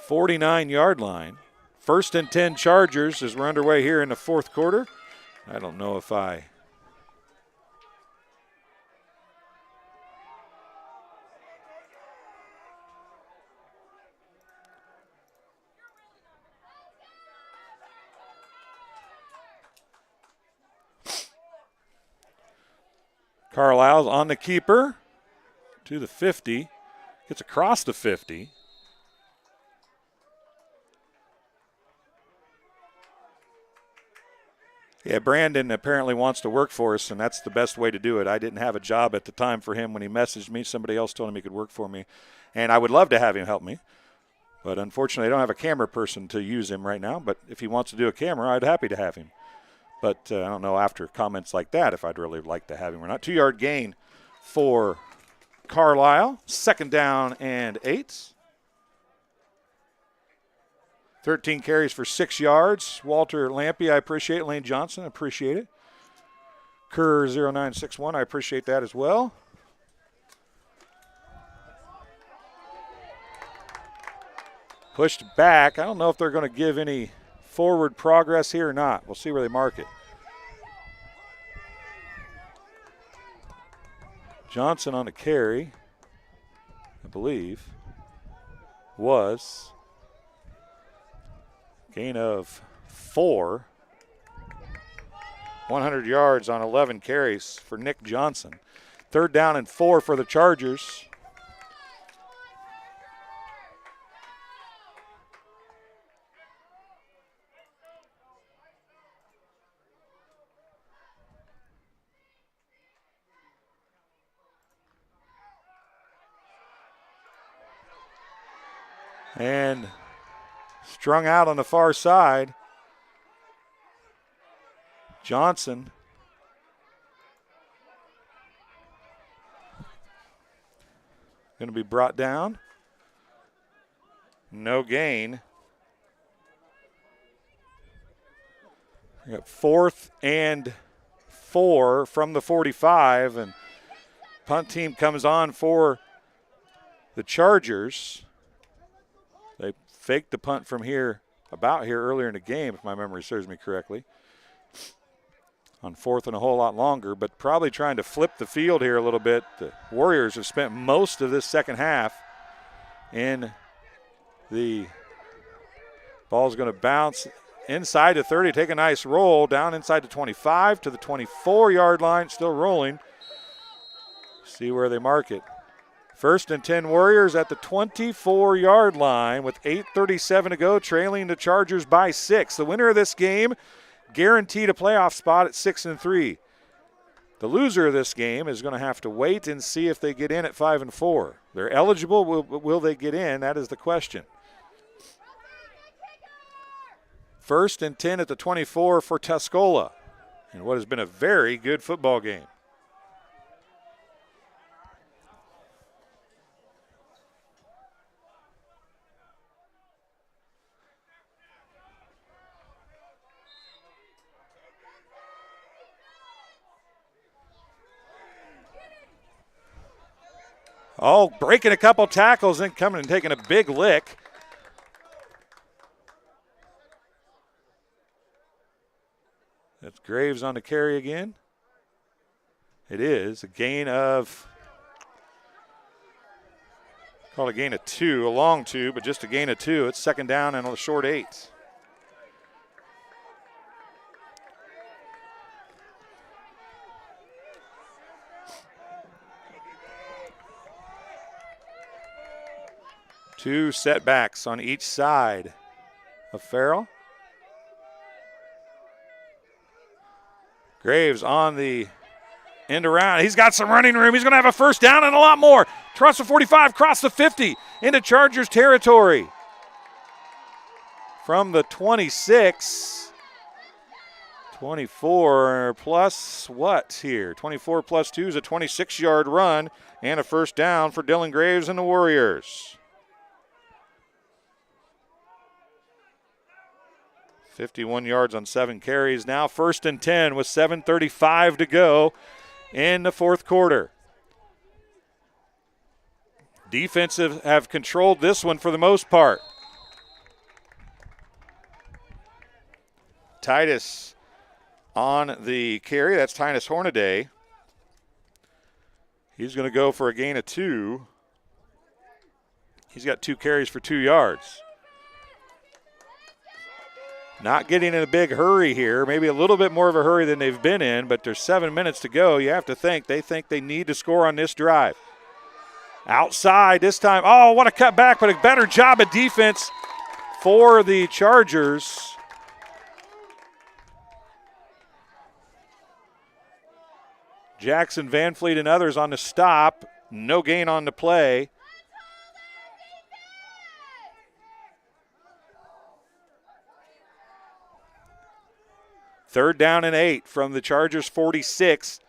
"49-yard line. 1st and 10 Chargers as we're underway here in the 4th quarter. I don't know if I Carlisle's on the keeper to the 50. Gets across the 50. Yeah, Brandon apparently wants to work for us, and that's the best way to do it. I didn't have a job at the time for him when he messaged me. Somebody else told him he could work for me, and I would love to have him help me. But unfortunately, I don't have a camera person to use him right now. But if he wants to do a camera, I'd happy to have him. But I don't know after comments like that if I'd really like to have him or not. 2-yard gain for Carlisle. 2nd down and 8. 13 carries for 6 yards. Walter Lampy, I appreciate it. Lane Johnson, I appreciate it. Kerr 0961, I appreciate that as well. Pushed back. I don't know if they're going to give any forward progress here or not. We'll see where they mark it. Johnson on the carry, I believe, was gain of 4. 100 yards on 11 carries for Nick Johnson. 3rd down and 4 for the Chargers. And strung out on the far side, Johnson. Going to be brought down. No gain. We got 4th and 4 from the 45, and punt team comes on for the Chargers. They faked the punt from here, about here earlier in the game, if my memory serves me correctly. On 4th and a whole lot longer, but probably trying to flip the field here a little bit. The Warriors have spent most of this second half in the ball's going to bounce inside the 30, take a nice roll down inside the 25 to the 24-yard line, still rolling. See where they mark it. 1st and 10 Warriors at the 24-yard line with 8:37 to go, trailing the Chargers by 6. The winner of this game guaranteed a playoff spot at 6-3. The loser of this game is going to have to wait and see if they get in at 5-4. They're eligible. Will they get in? That is the question. 1st and 10 at the 24 for Tuscola in what has been a very good football game. Oh, breaking a couple tackles and coming and taking a big lick. That's Graves on the carry again. It is a gain of, call it a gain of 2, a long 2, but just a gain of 2. It's 2nd down and a short 8. Two setbacks on each side of Farrell. Graves on the end around. He's got some running room. He's going to have a 1st down and a lot more. Across the 45, across the 50, into Chargers territory. From the 26, 24 plus what here? 24 plus 2 is a 26-yard run and a 1st down for Dylan Graves and the Warriors. 51 yards on 7 carries. Now 1st and 10 with 7:35 to go in the 4th quarter. Defensive have controlled this one for the most part. Titus on the carry. That's Titus Hornaday. He's going to go for a gain of 2. He's got 2 carries for 2 yards. not getting in a big hurry here, maybe a little bit more of a hurry than they've been in, but there's 7 minutes to go. You have to think they need to score on this drive. Outside this time. Oh, what a cutback, but a better job of defense for the Chargers. Jackson, Van Fleet, and others on the stop. No gain on the play. Third down and 8 from the Chargers 46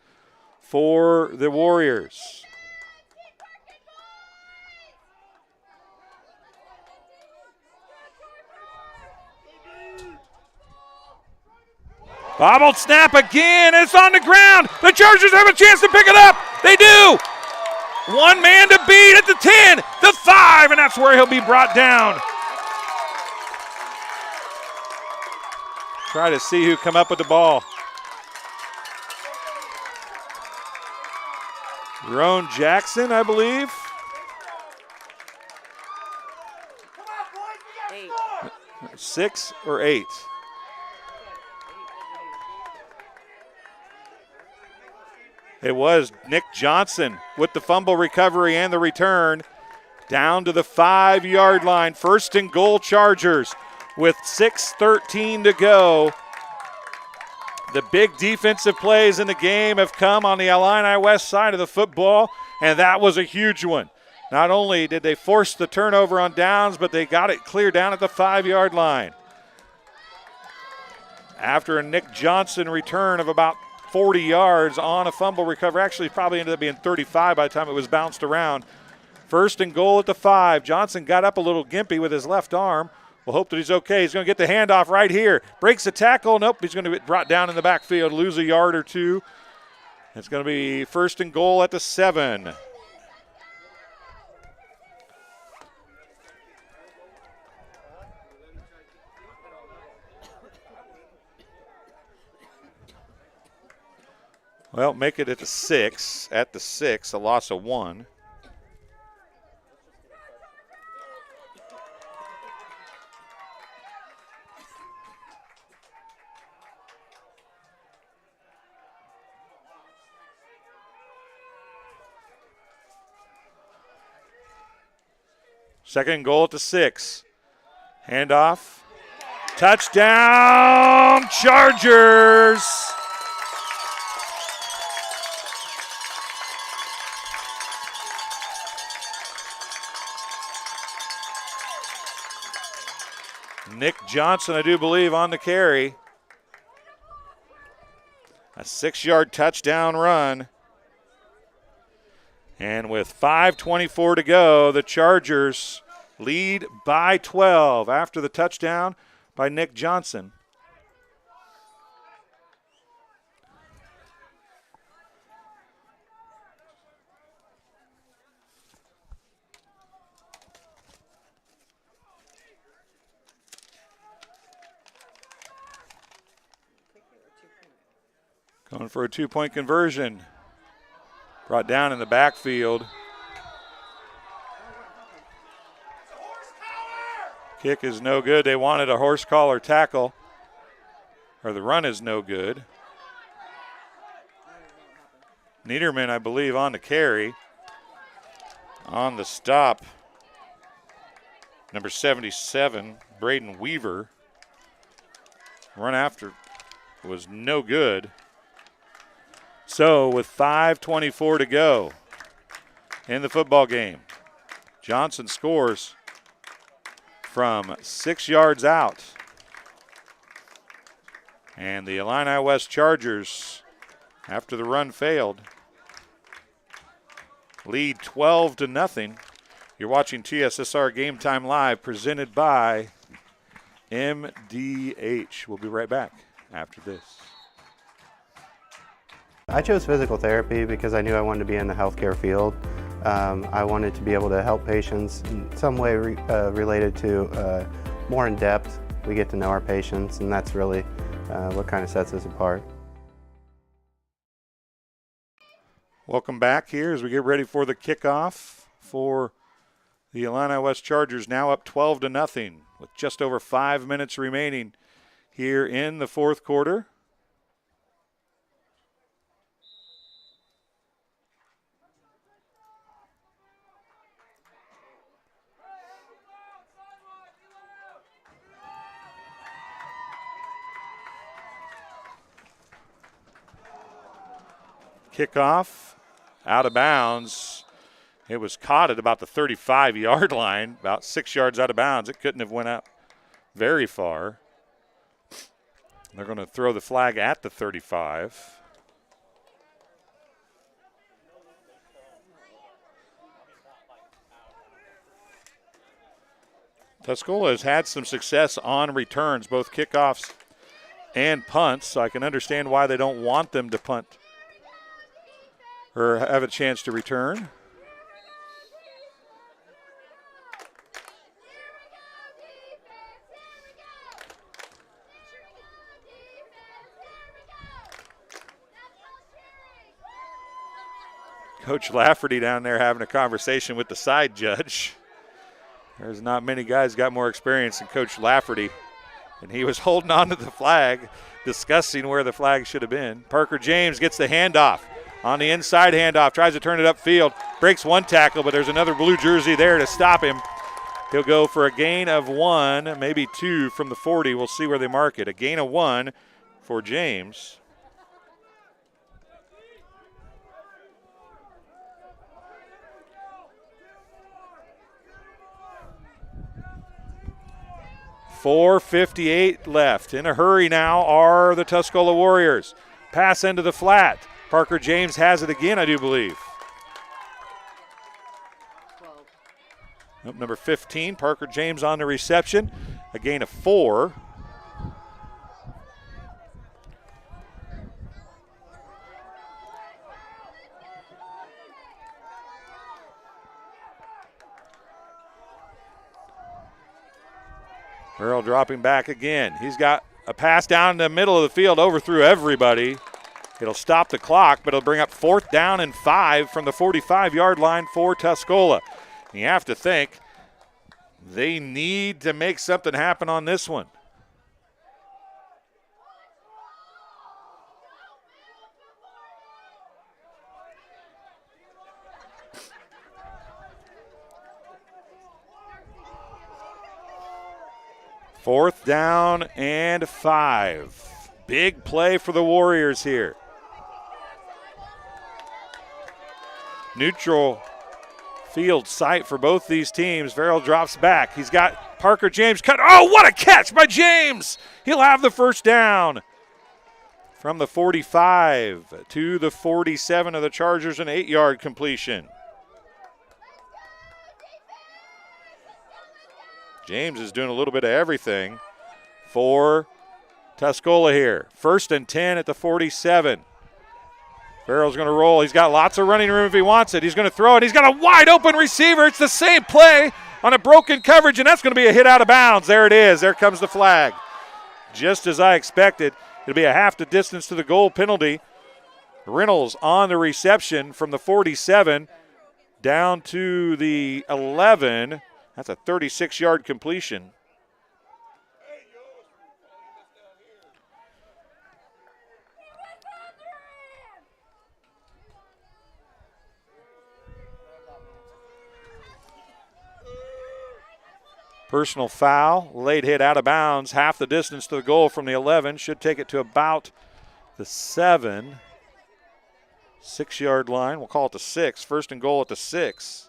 for the Warriors. Bobbled snap again. It's on the ground. The Chargers have a chance to pick it up. They do. One man to beat at the 10, the 5, and that's where he'll be brought down. Try to see who come up with the ball. Ron Jackson, I believe. 6 or 8. It was Nick Johnson with the fumble recovery and the return down to the 5-yard line. First and goal, Chargers with 6:13 to go. The big defensive plays in the game have come on the Illini West side of the football, and that was a huge one. Not only did they force the turnover on downs, but they got it clear down at the 5-yard line. After a Nick Johnson return of about 40 yards on a fumble recovery. Actually, probably ended up being 35 by the time it was bounced around. First and goal at the 5. Johnson got up a little gimpy with his left arm. We'll hope that he's okay. He's going to get the handoff right here. Breaks a tackle. Nope, he's going to get brought down in the backfield, lose a yard or two. It's going to be first and goal at the 7. Well, make it at the 6. At the 6, a loss of 1. Second and goal at the 6. Handoff. Touchdown, Chargers! Nick Johnson, I do believe, on the carry. A 6-yard touchdown run. And with 5:24 to go, the Chargers lead by 12 after the touchdown by Nick Johnson. Going for a 2-point conversion. Brought down in the backfield. Kick is no good. They wanted a horse collar tackle. Or the run is no good. Niederman, I believe, on the carry. On the stop, number 77, Braden Weaver. Run after was no good. So with 5:24 to go in the football game, Johnson scores from 6 yards out. And the Illini West Chargers, after the run failed, lead 12-0. You're watching TSSR Game Time Live, presented by MDH. We'll be right back after this.
I chose physical therapy because I knew I wanted to be in the healthcare field. I wanted to be able to help patients in some way related to more in depth. We get to know our patients, and that's really what kind of sets us apart.
Welcome back here as we get ready for the kickoff for the Illini West Chargers, now up 12-0 with just over 5 minutes remaining here in the fourth quarter. Kickoff out of bounds. It was caught at about the 35-yard line, about 6 yards out of bounds. It couldn't have went out very far. They're going to throw the flag at the 35. Tuscola has had some success on returns, both kickoffs and punts, so I can understand why they don't want them to punt or have a chance to return. Coach Lafferty down there having a conversation with the side judge. There's not many guys got more experience than Coach Lafferty, and he was holding on to the flag, discussing where the flag should have been. Parker James gets the handoff. On the inside handoff, tries to turn it upfield, breaks one tackle, but there's another blue jersey there to stop him. He'll go for a gain of 1, maybe 2 from the 40. We'll see where they mark it. A gain of 1 for James. .458 left. In a hurry now are the Tuscola Warriors. Pass into the flat. Parker James has it again, I do believe. Number 15, Parker James on the reception. A gain of 4. Earl dropping back again. He's got a pass down the middle of the field, overthrew everybody. It'll stop the clock, but it'll bring up 4th down and 5 from the 45-yard line for Tuscola. You have to think they need to make something happen on this one. Fourth down and 5. Big play for the Warriors here. Neutral field site for both these teams. Farrell drops back. He's got Parker James cut. Oh, what a catch by James! He'll have the first down. From the 45 to the 47 of the Chargers, an 8-yard completion. James is doing a little bit of everything for Tuscola here. 1st and 10 at the 47. Farrell's going to roll. He's got lots of running room if he wants it. He's going to throw it. He's got a wide open receiver. It's the same play on a broken coverage, and that's going to be a hit out of bounds. There it is. There comes the flag. Just as I expected. It'll be a half the distance to the goal penalty. Reynolds on the reception from the 47 down to the 11. That's a 36-yard completion. Personal foul, late hit out of bounds, half the distance to the goal from the 11. Should take it to about the 7. 6-yard line. We'll call it the 6. 1st and goal at the 6.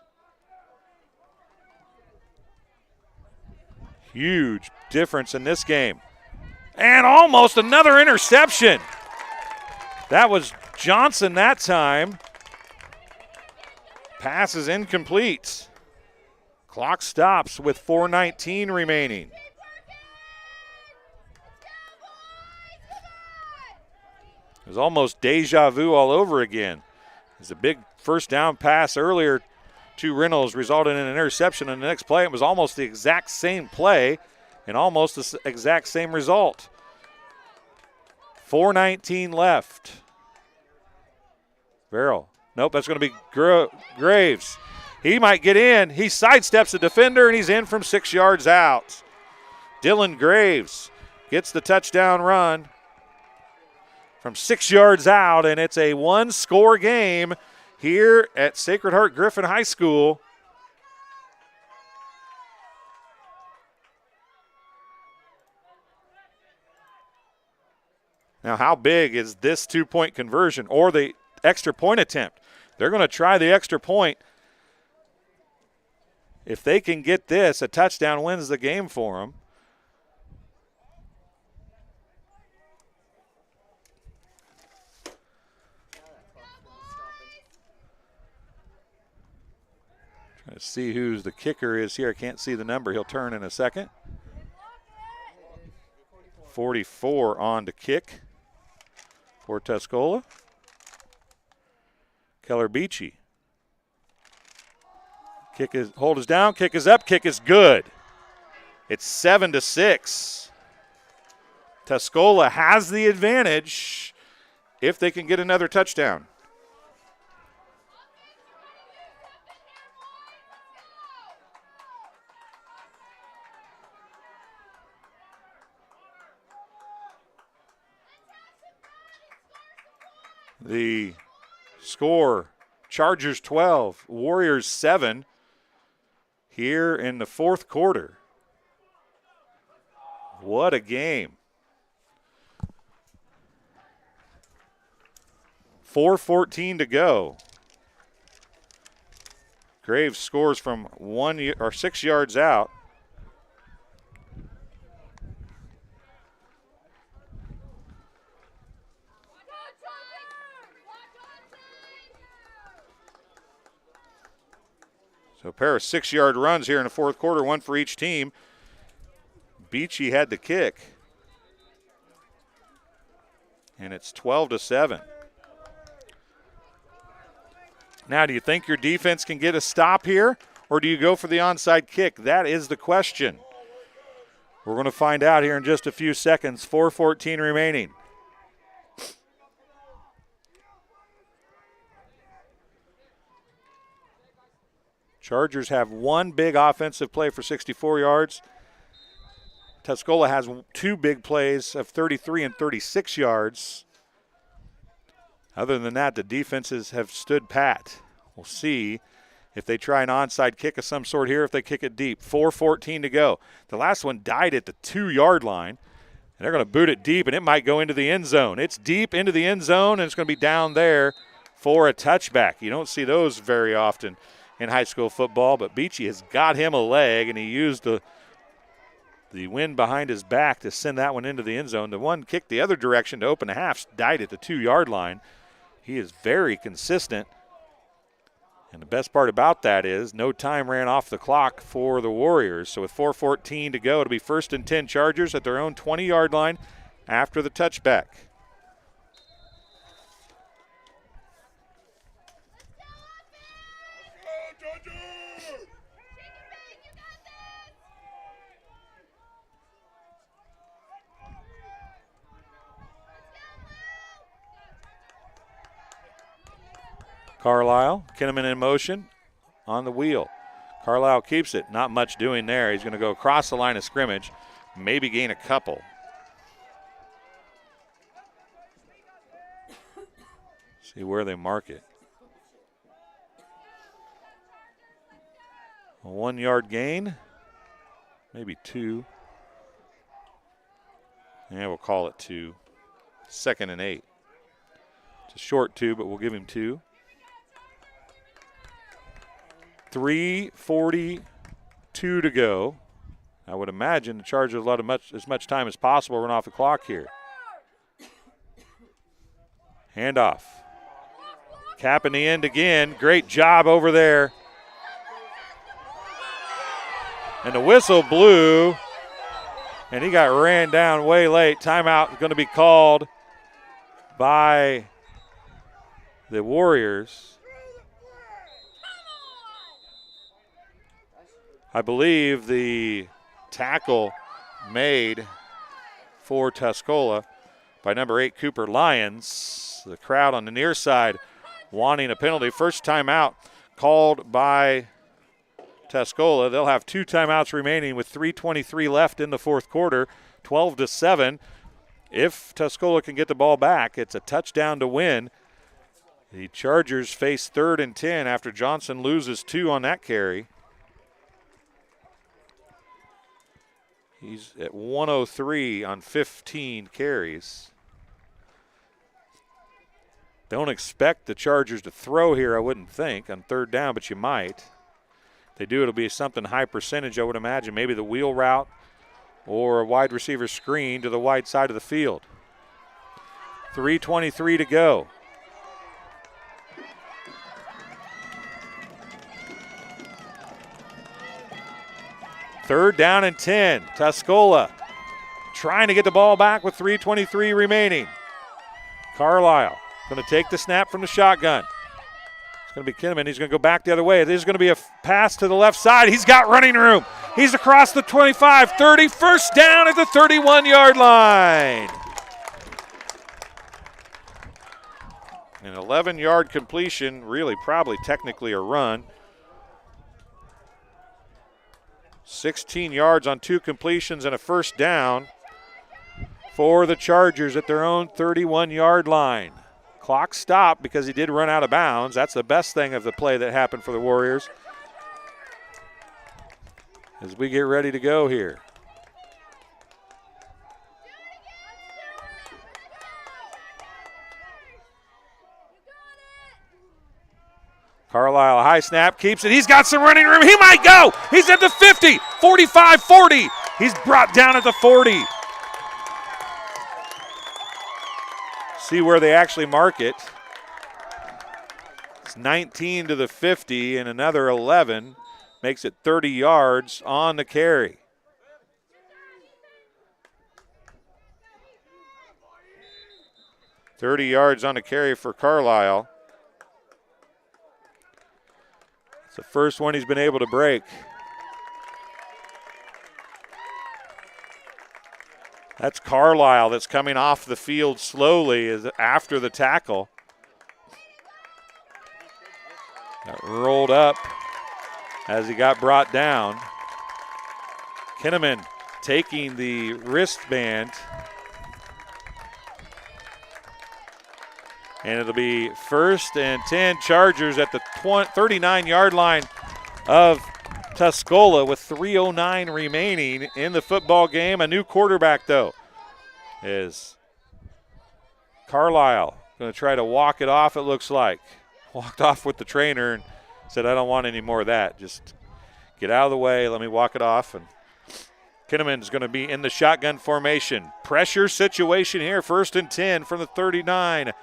Huge difference in this game. And almost another interception. That was Johnson that time. Pass is incomplete. Clock stops with 4:19 remaining. It was almost deja vu all over again. There's a big first down pass earlier to Reynolds resulted in an interception, and the next play it was almost the exact same play and almost the exact same result. 4:19 left. Farrell. Nope, that's going to be Graves. He might get in. He sidesteps the defender, and he's in from 6 yards out. Dylan Graves gets the touchdown run from 6 yards out, and it's a one-score game here at Sacred Heart Griffin High School. Now, how big is this two-point conversion or the extra point attempt? They're going to try the extra point. If they can get this, a touchdown wins the game for them. Trying to see who the kicker is here. I can't see the number. He'll turn in a second. 44 on to kick for Tuscola. Keller Beachy. Kick is, hold is down, kick is up, kick is good. It's 7-6. Tuscola has the advantage if they can get another touchdown. The score, Chargers 12, Warriors 7 here in the fourth quarter. What a game. 4:14 to go. Graves scores from 6 yards out. So a pair of 6-yard runs here in the fourth quarter, one for each team. Beachy had the kick. And it's 12-7. Now, do you think your defense can get a stop here, or do you go for the onside kick? That is the question. We're going to find out here in just a few seconds. 4:14 remaining. Chargers have one big offensive play for 64 yards. Tuscola has two big plays of 33 and 36 yards. Other than that, the defenses have stood pat. We'll see if they try an onside kick of some sort here, if they kick it deep. 4:14 to go. The last one died at the 2-yard line, and they're going to boot it deep, and it might go into the end zone. It's deep into the end zone, and it's going to be down there for a touchback. You don't see those very often in high school football, but Beachy has got him a leg, and he used the wind behind his back to send that one into the end zone. The one kicked the other direction to open the half died at the 2-yard line. He is very consistent, and the best part about that is no time ran off the clock for the Warriors. So with 4:14 to go, it'll be 1st and 10 Chargers at their own 20-yard line after the touchback. Carlisle, Kinnaman in motion on the wheel. Carlisle keeps it. Not much doing there. He's going to go across the line of scrimmage, maybe gain a couple. See where they mark it. A 1-yard gain, maybe 2. Yeah, we'll call it 2. 2nd and 8. It's a short 2, but we'll give him 2. 3:42 to go. I would imagine the Chargers let as much time as possible run off the clock here. Handoff. Cap in the end again. Great job over there. And the whistle blew, and he got ran down way late. Timeout is going to be called by the Warriors. I believe the tackle made for Tuscola by number 8, Cooper Lyons. The crowd on the near side wanting a penalty. First timeout called by Tuscola. They'll have 2 timeouts remaining with 3:23 left in the fourth quarter. 12-7. If Tuscola can get the ball back, it's a touchdown to win. The Chargers face 3rd and 10 after Johnson loses 2 on that carry. He's at 103 on 15 carries. Don't expect the Chargers to throw here, I wouldn't think, on 3rd down, but you might. If they do, it'll be something high percentage, I would imagine. Maybe the wheel route or a wide receiver screen to the wide side of the field. 3:23 to go. Third down and 10. Tuscola trying to get the ball back with 3:23 remaining. Carlisle going to take the snap from the shotgun. It's going to be Kinnaman. He's going to go back the other way. There's going to be a pass to the left side. He's got running room. He's across the 25, 30, first down at the 31-yard line. An 11-yard completion, really probably technically a run. 16 yards on 2 completions and a first down for the Chargers at their own 31-yard line. Clock stopped because he did run out of bounds. That's the best thing of the play that happened for the Warriors. As we get ready to go here. Carlisle, high snap, keeps it. He's got some running room. He might go. He's at the 50, 45, 40. He's brought down at the 40. See where they actually mark it. It's 19 to the 50 and another 11. Makes it 30 yards on the carry. $30 yards on the carry for Carlisle. It's the first one he's been able to break. That's Carlisle that's coming off the field slowly after the tackle. Got rolled up as he got brought down. Kinnaman taking the wristband. And it'll be 1st and 10 Chargers at the 39-yard line of Tuscola with 3:09 remaining in the football game. A new quarterback, though, is Carlisle. Going to try to walk it off, it looks like. Walked off with the trainer and said, I don't want any more of that. Just get out of the way, let me walk it off. And Kinnaman's going to be in the shotgun formation. Pressure situation here, 1st and 10 from the 39.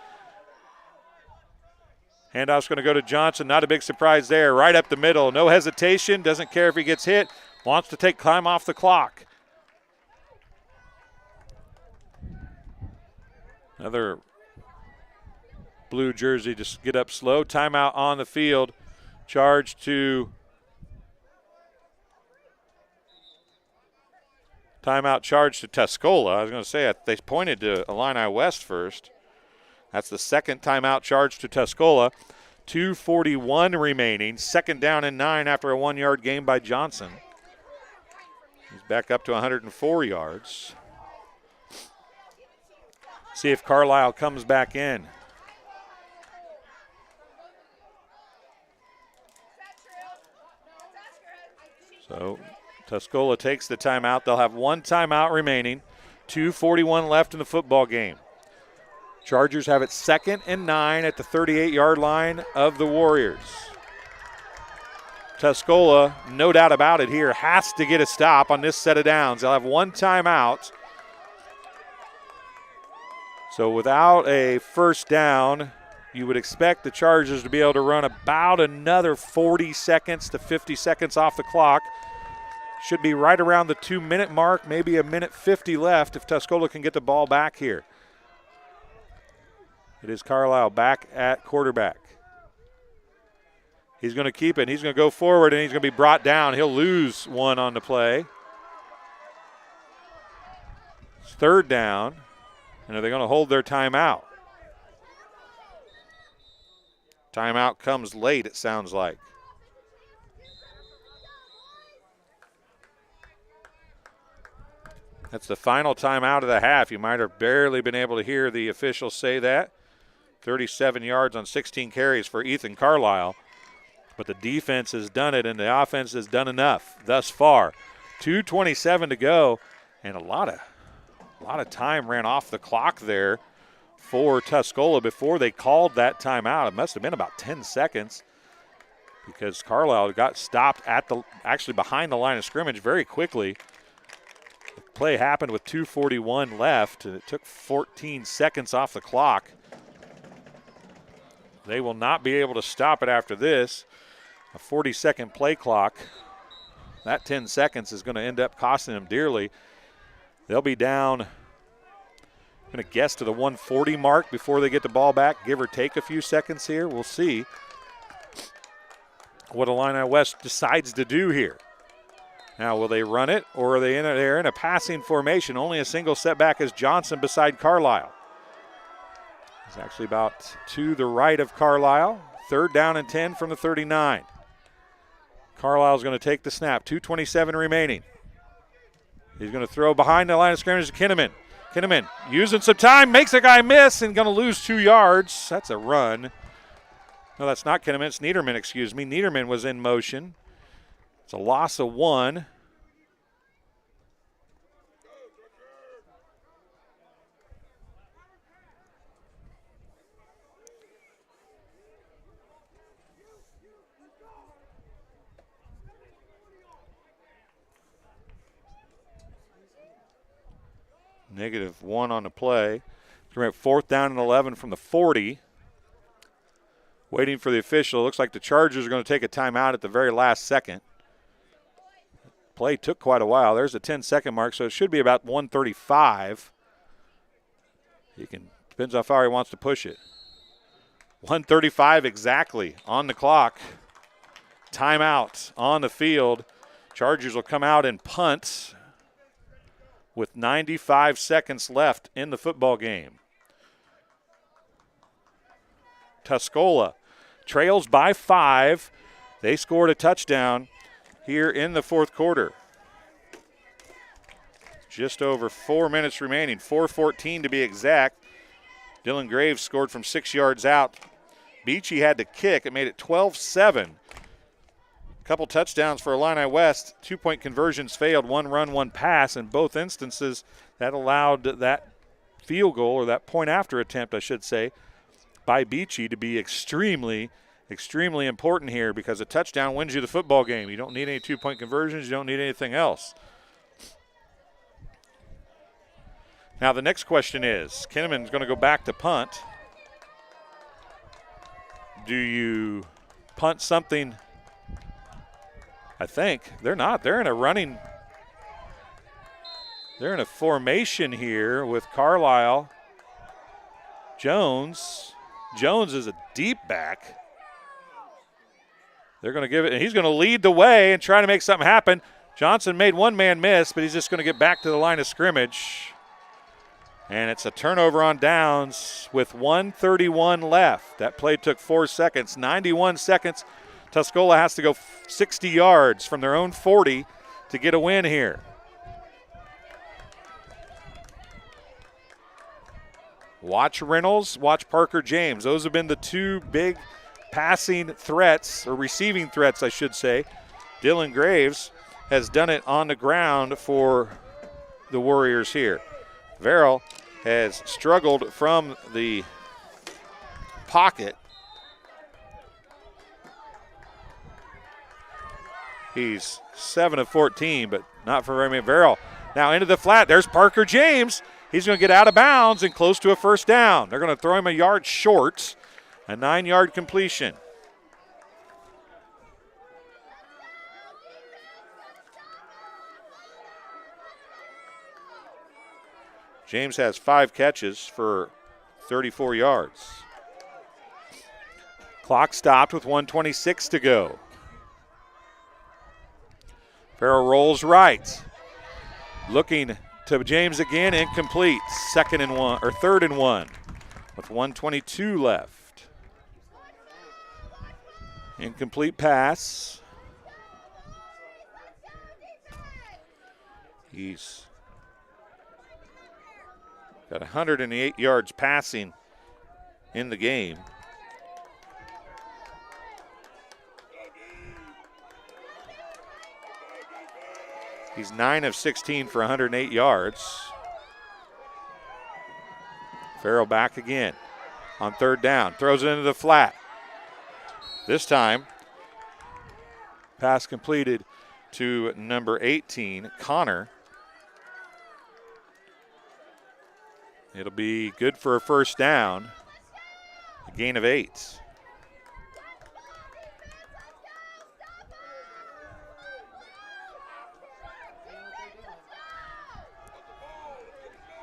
Handoff's going to go to Johnson. Not a big surprise there. Right up the middle. No hesitation. Doesn't care if he gets hit. Wants to take time off the clock. Another blue jersey just get up slow. Timeout on the field. Timeout charge to Tuscola. I was going to say they pointed to Illini West first. That's the second timeout charge to Tuscola. 2:41 remaining. 2nd down and 9 after a 1-yard gain by Johnson. He's back up to 104 yards. See if Carlisle comes back in. So Tuscola takes the timeout. They'll have 1 timeout remaining. 2:41 left in the football game. Chargers have it 2nd and 9 at the 38-yard line of the Warriors. Tuscola, no doubt about it here, has to get a stop on this set of downs. They'll have 1 timeout. So without a first down, you would expect the Chargers to be able to run about another 40 seconds to 50 seconds off the clock. Should be right around the 2-minute mark, maybe 1:50 left if Tuscola can get the ball back here. It is Carlisle back at quarterback. He's going to keep it. He's going to go forward, and he's going to be brought down. He'll lose 1 on the play. It's 3rd down, and are they going to hold their timeout? Timeout comes late, it sounds like. That's the final timeout of the half. You might have barely been able to hear the official say that. 37 yards on 16 carries for Ethan Carlisle. But the defense has done it, and the offense has done enough thus far. 2:27 to go, and a lot of time ran off the clock there for Tuscola before they called that timeout. It must have been about 10 seconds because Carlisle got stopped actually behind the line of scrimmage very quickly. The play happened with 2:41 left, and it took 14 seconds off the clock. They will not be able to stop it after this. A 40-second play clock. That 10 seconds is going to end up costing them dearly. They'll be down, I'm going to guess, to the 140 mark before they get the ball back, give or take a few seconds here. We'll see what Illini West decides to do here. Now, will they run it, or are they're in a passing formation? Only a single setback is Johnson beside Carlisle. He's actually about to the right of Carlisle. 3rd down and 10 from the 39. Carlisle's going to take the snap. 2:27 remaining. He's going to throw behind the line of scrimmage to Kinnaman. Kinnaman using some time, makes a guy miss, and going to lose 2 yards. That's a run. No, that's not Kinnaman. It's Niederman, excuse me. Niederman was in motion. It's a loss of 1. -1 on the play. We're at 4th down and 11 from the 40. Waiting for the official. Looks like the Chargers are going to take a timeout at the very last second. Play took quite a while. There's a 10-second mark, so it should be about 1:35. Depends how far he wants to push it. 1:35 exactly on the clock. Timeout on the field. Chargers will come out and punt with 95 seconds left in the football game. Tuscola trails by 5. They scored a touchdown here in the 4th quarter. Just over 4 minutes remaining, 4:14 to be exact. Dylan Graves scored from 6 yards out. Beachy had to kick. It made it 12-7. Couple touchdowns for Illini West. 2-point conversions failed. 1 run, 1 pass. In both instances, that allowed that field goal, or that point after attempt, I should say, by Beachy to be extremely, extremely important here, because a touchdown wins you the football game. You don't need any 2-point conversions. You don't need anything else. Now the next question is, Kinnaman's going to go back to punt. Do you punt something? I think they're not. They're in a formation here with Carlisle, Jones. Jones is a deep back. They're going to give it, and he's going to lead the way and try to make something happen. Johnson made one man miss, but he's just going to get back to the line of scrimmage. And it's a turnover on downs with 1:31 left. That play took 4 seconds, 91 seconds. Tuscola has to go 60 yards from their own 40 to get a win here. Watch Reynolds, watch Parker James. Those have been the 2 big passing threats, or receiving threats, I should say. Dylan Graves has done it on the ground for the Warriors here. Verrill has struggled from the pocket. He's 7 of 14, but not for very many. Verrill now into the flat. There's Parker James. He's going to get out of bounds and close to a first down. They're going to throw him a yard short, a 9-yard completion. James has 5 catches for 34 yards. Clock stopped with 1:26 to go. Farrell rolls right. Looking to James again, incomplete. 3rd and 1 with 1:22 left. Incomplete pass. He's Got 108 yards passing in the game. He's 9 of 16 for 108 yards. Farrell back again on third down. Throws it into the flat. This time, pass completed to number 18, Connor. It'll be good for a first down. A gain of 8.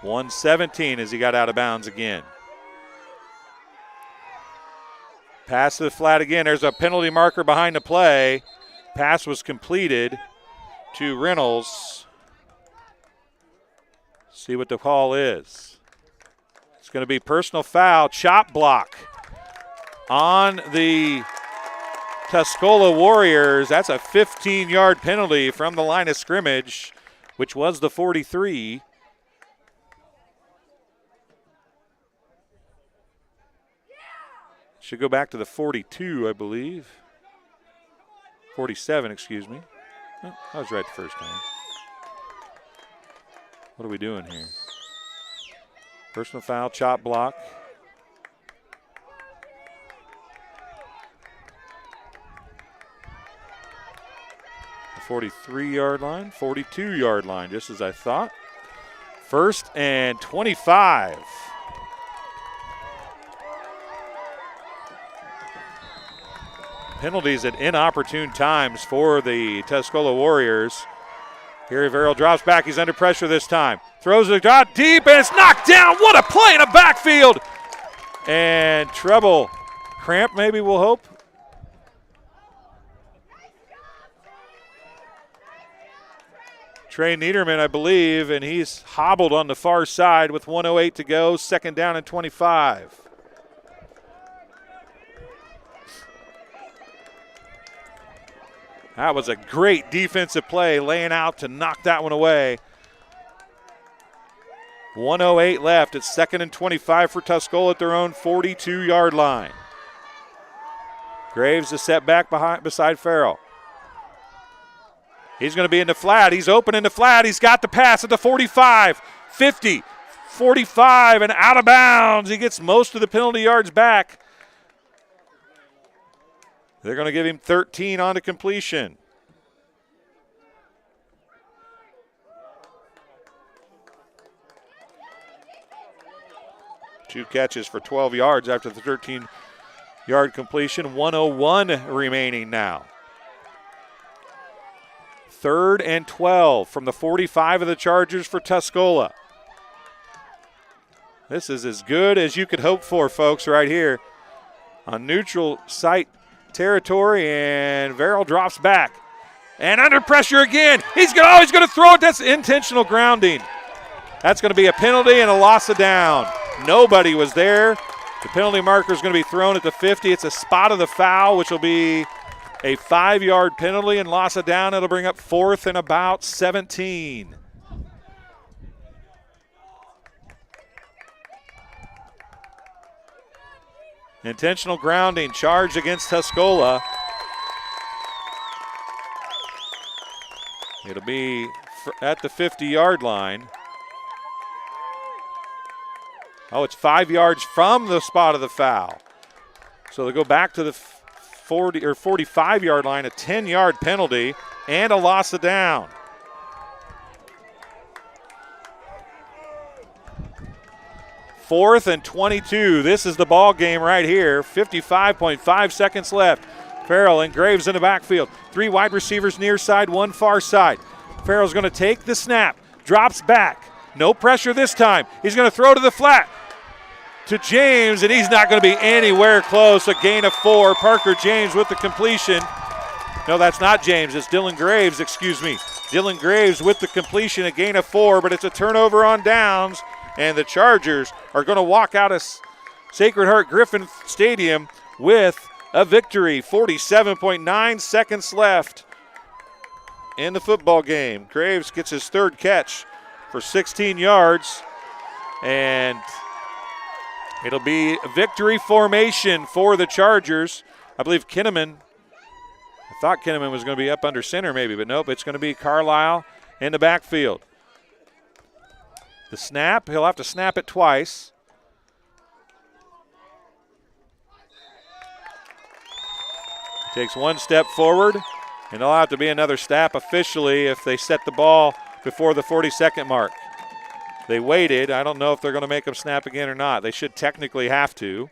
$117 as he got out of bounds again. Pass to the flat again. There's a penalty marker behind the play. Pass was completed to Reynolds. See what the call is. It's going to be personal foul, chop block on the Tuscola Warriors. That's a 15-yard penalty from the line of scrimmage, which was the 43. Should go back to the 42, I believe. 47, excuse me. Oh, I was right the first time. What are we doing here? Personal foul, chop block. The 43-yard line, 42-yard line, just as I thought. 1st and 25. Penalties at inopportune times for the Tuscola Warriors. Here Farrell drops back. He's under pressure this time. Throws it out deep, and it's knocked down. What a play in the backfield. And treble. Cramp, maybe, we'll hope. Trey Niederman, I believe, and he's hobbled on the far side with 1:08 to go. 2nd down and 25. That was a great defensive play, laying out to knock that one away. 1:08 left. It's 2nd and 25 for Tuscola at their own 42-yard line. Graves is set back beside Farrell. He's going to be in the flat. He's open in the flat. He's got the pass at the 45, 50, 45, and out of bounds. He gets most of the penalty yards back. They're going to give him 13 on the completion. Two catches for 12 yards after the 13-yard completion. 1:01 remaining now. 3rd and 12 from the 45 of the Chargers for Tuscola. This is as good as you could hope for, folks, right here on neutral site territory, and Farrell drops back. And under pressure again. He's going to throw it. That's intentional grounding. That's going to be a penalty and a loss of down. Nobody was there. The penalty marker is going to be thrown at the 50. It's a spot of the foul, which will be a 5-yard penalty and loss of down. It'll bring up 4th and about 17. Intentional grounding charge against Tuscola. It'll be at the 50-yard line. Oh, it's 5 yards from the spot of the foul. So they'll go back to the 40 or 45-yard line, a 10-yard penalty and a loss of down. Fourth and 22. This is the ball game right here. 55.5 seconds left. Farrell and Graves in the backfield. 3 wide receivers near side, 1 far side. Farrell's going to take the snap, drops back. No pressure this time. He's going to throw to the flat to James, and he's not going to be anywhere close. A gain of 4. Parker James with the completion. No, that's not James. It's Dylan Graves, excuse me. Dylan Graves with the completion, a gain of 4, but it's a turnover on downs, and the Chargers are going to walk out of Sacred Heart Griffin Stadium with a victory. 47.9 seconds left in the football game. Graves gets his 3rd catch for 16 yards. And it'll be victory formation for the Chargers. I believe Kinnaman, I thought Kinnaman was going to be up under center maybe, but nope, it's going to be Carlisle in the backfield. The snap, he'll have to snap it twice. Takes one step forward, and there'll have to be another snap officially if they set the ball before the 40-second mark. They waited. I don't know if they're going to make them snap again or not. They should technically have to.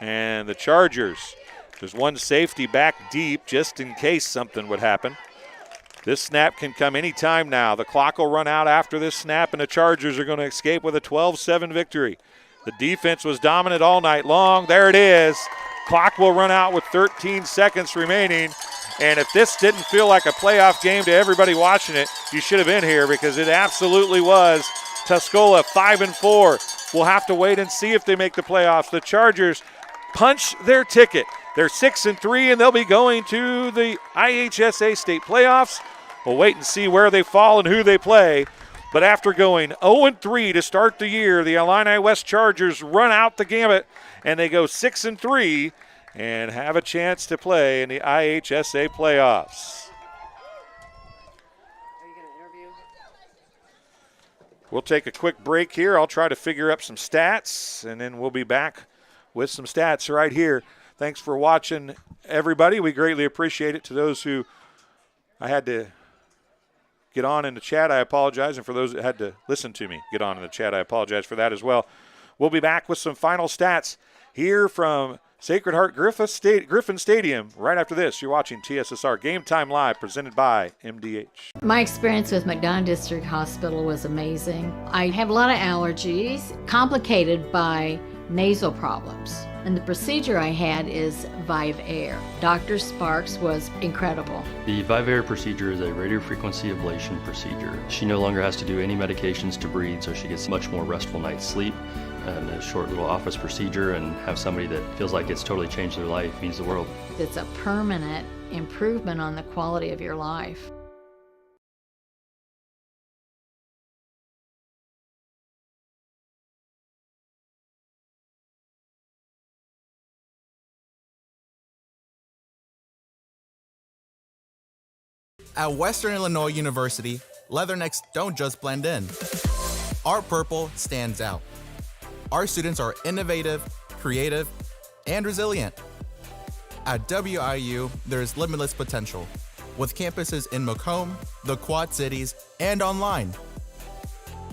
And the Chargers, there's one safety back deep just in case something would happen. This snap can come anytime now. The clock will run out after this snap, and the Chargers are going to escape with a 12-7 victory. The defense was dominant all night long. There it is. Clock will run out with 13 seconds remaining. And if this didn't feel like a playoff game to everybody watching it, you should have been here because it absolutely was. Tuscola 5-4. We'll have to wait and see if they make the playoffs. The Chargers punch their ticket. They're 6-3, and they'll be going to the IHSA state playoffs. We'll wait and see where they fall and who they play. But after going 0-3 to start the year, the Illini West Chargers run out the gamut, and they go 6-3 and have a chance to play in the IHSA playoffs.
Are you going to interview?
We'll take a quick break here. I'll try to figure up some stats, and then we'll be back with some stats right here. Thanks for watching, everybody. We greatly appreciate it. To those who I had to get on in the chat, I apologize. And for those that had to listen to me get on in the chat, I apologize for that as well. We'll be back with some final stats here from Sacred Heart Griffin Stadium. Right after this, you're watching TSSR Game Time Live, presented by MDH.
My experience with McDonough District Hospital was amazing. I have a lot of allergies, complicated by nasal problems. And the procedure I had is Vive Air. Dr. Sparks was incredible.
The Vive Air procedure is a radiofrequency ablation procedure. She no longer has to do any medications to breathe, so she gets much more restful night's sleep. And a short little office procedure, and have somebody that feels like it's totally changed their life means the world.
It's a permanent improvement on the quality of your life.
At Western Illinois University, leathernecks don't just blend in. Our purple stands out. Our students are innovative, creative, and resilient. At WIU, there's limitless potential, with campuses in Macomb, the Quad Cities, and online.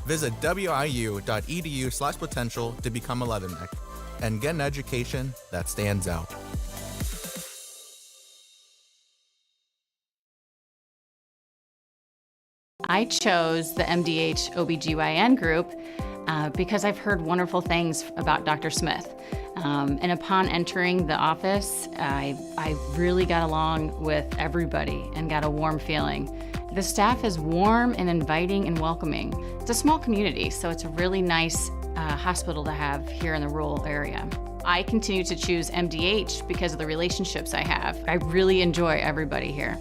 Visit wiu.edu/potential to become a leatherneck and get an education that stands out.
I chose the MDH OBGYN group because I've heard wonderful things about Dr. Smith. And upon entering the office, I really got along with everybody and got a warm feeling. The staff is warm and inviting and welcoming. It's a small community, so it's a really nice hospital to have here in the rural area. I continue to choose MDH because of the relationships I have. I really enjoy everybody here.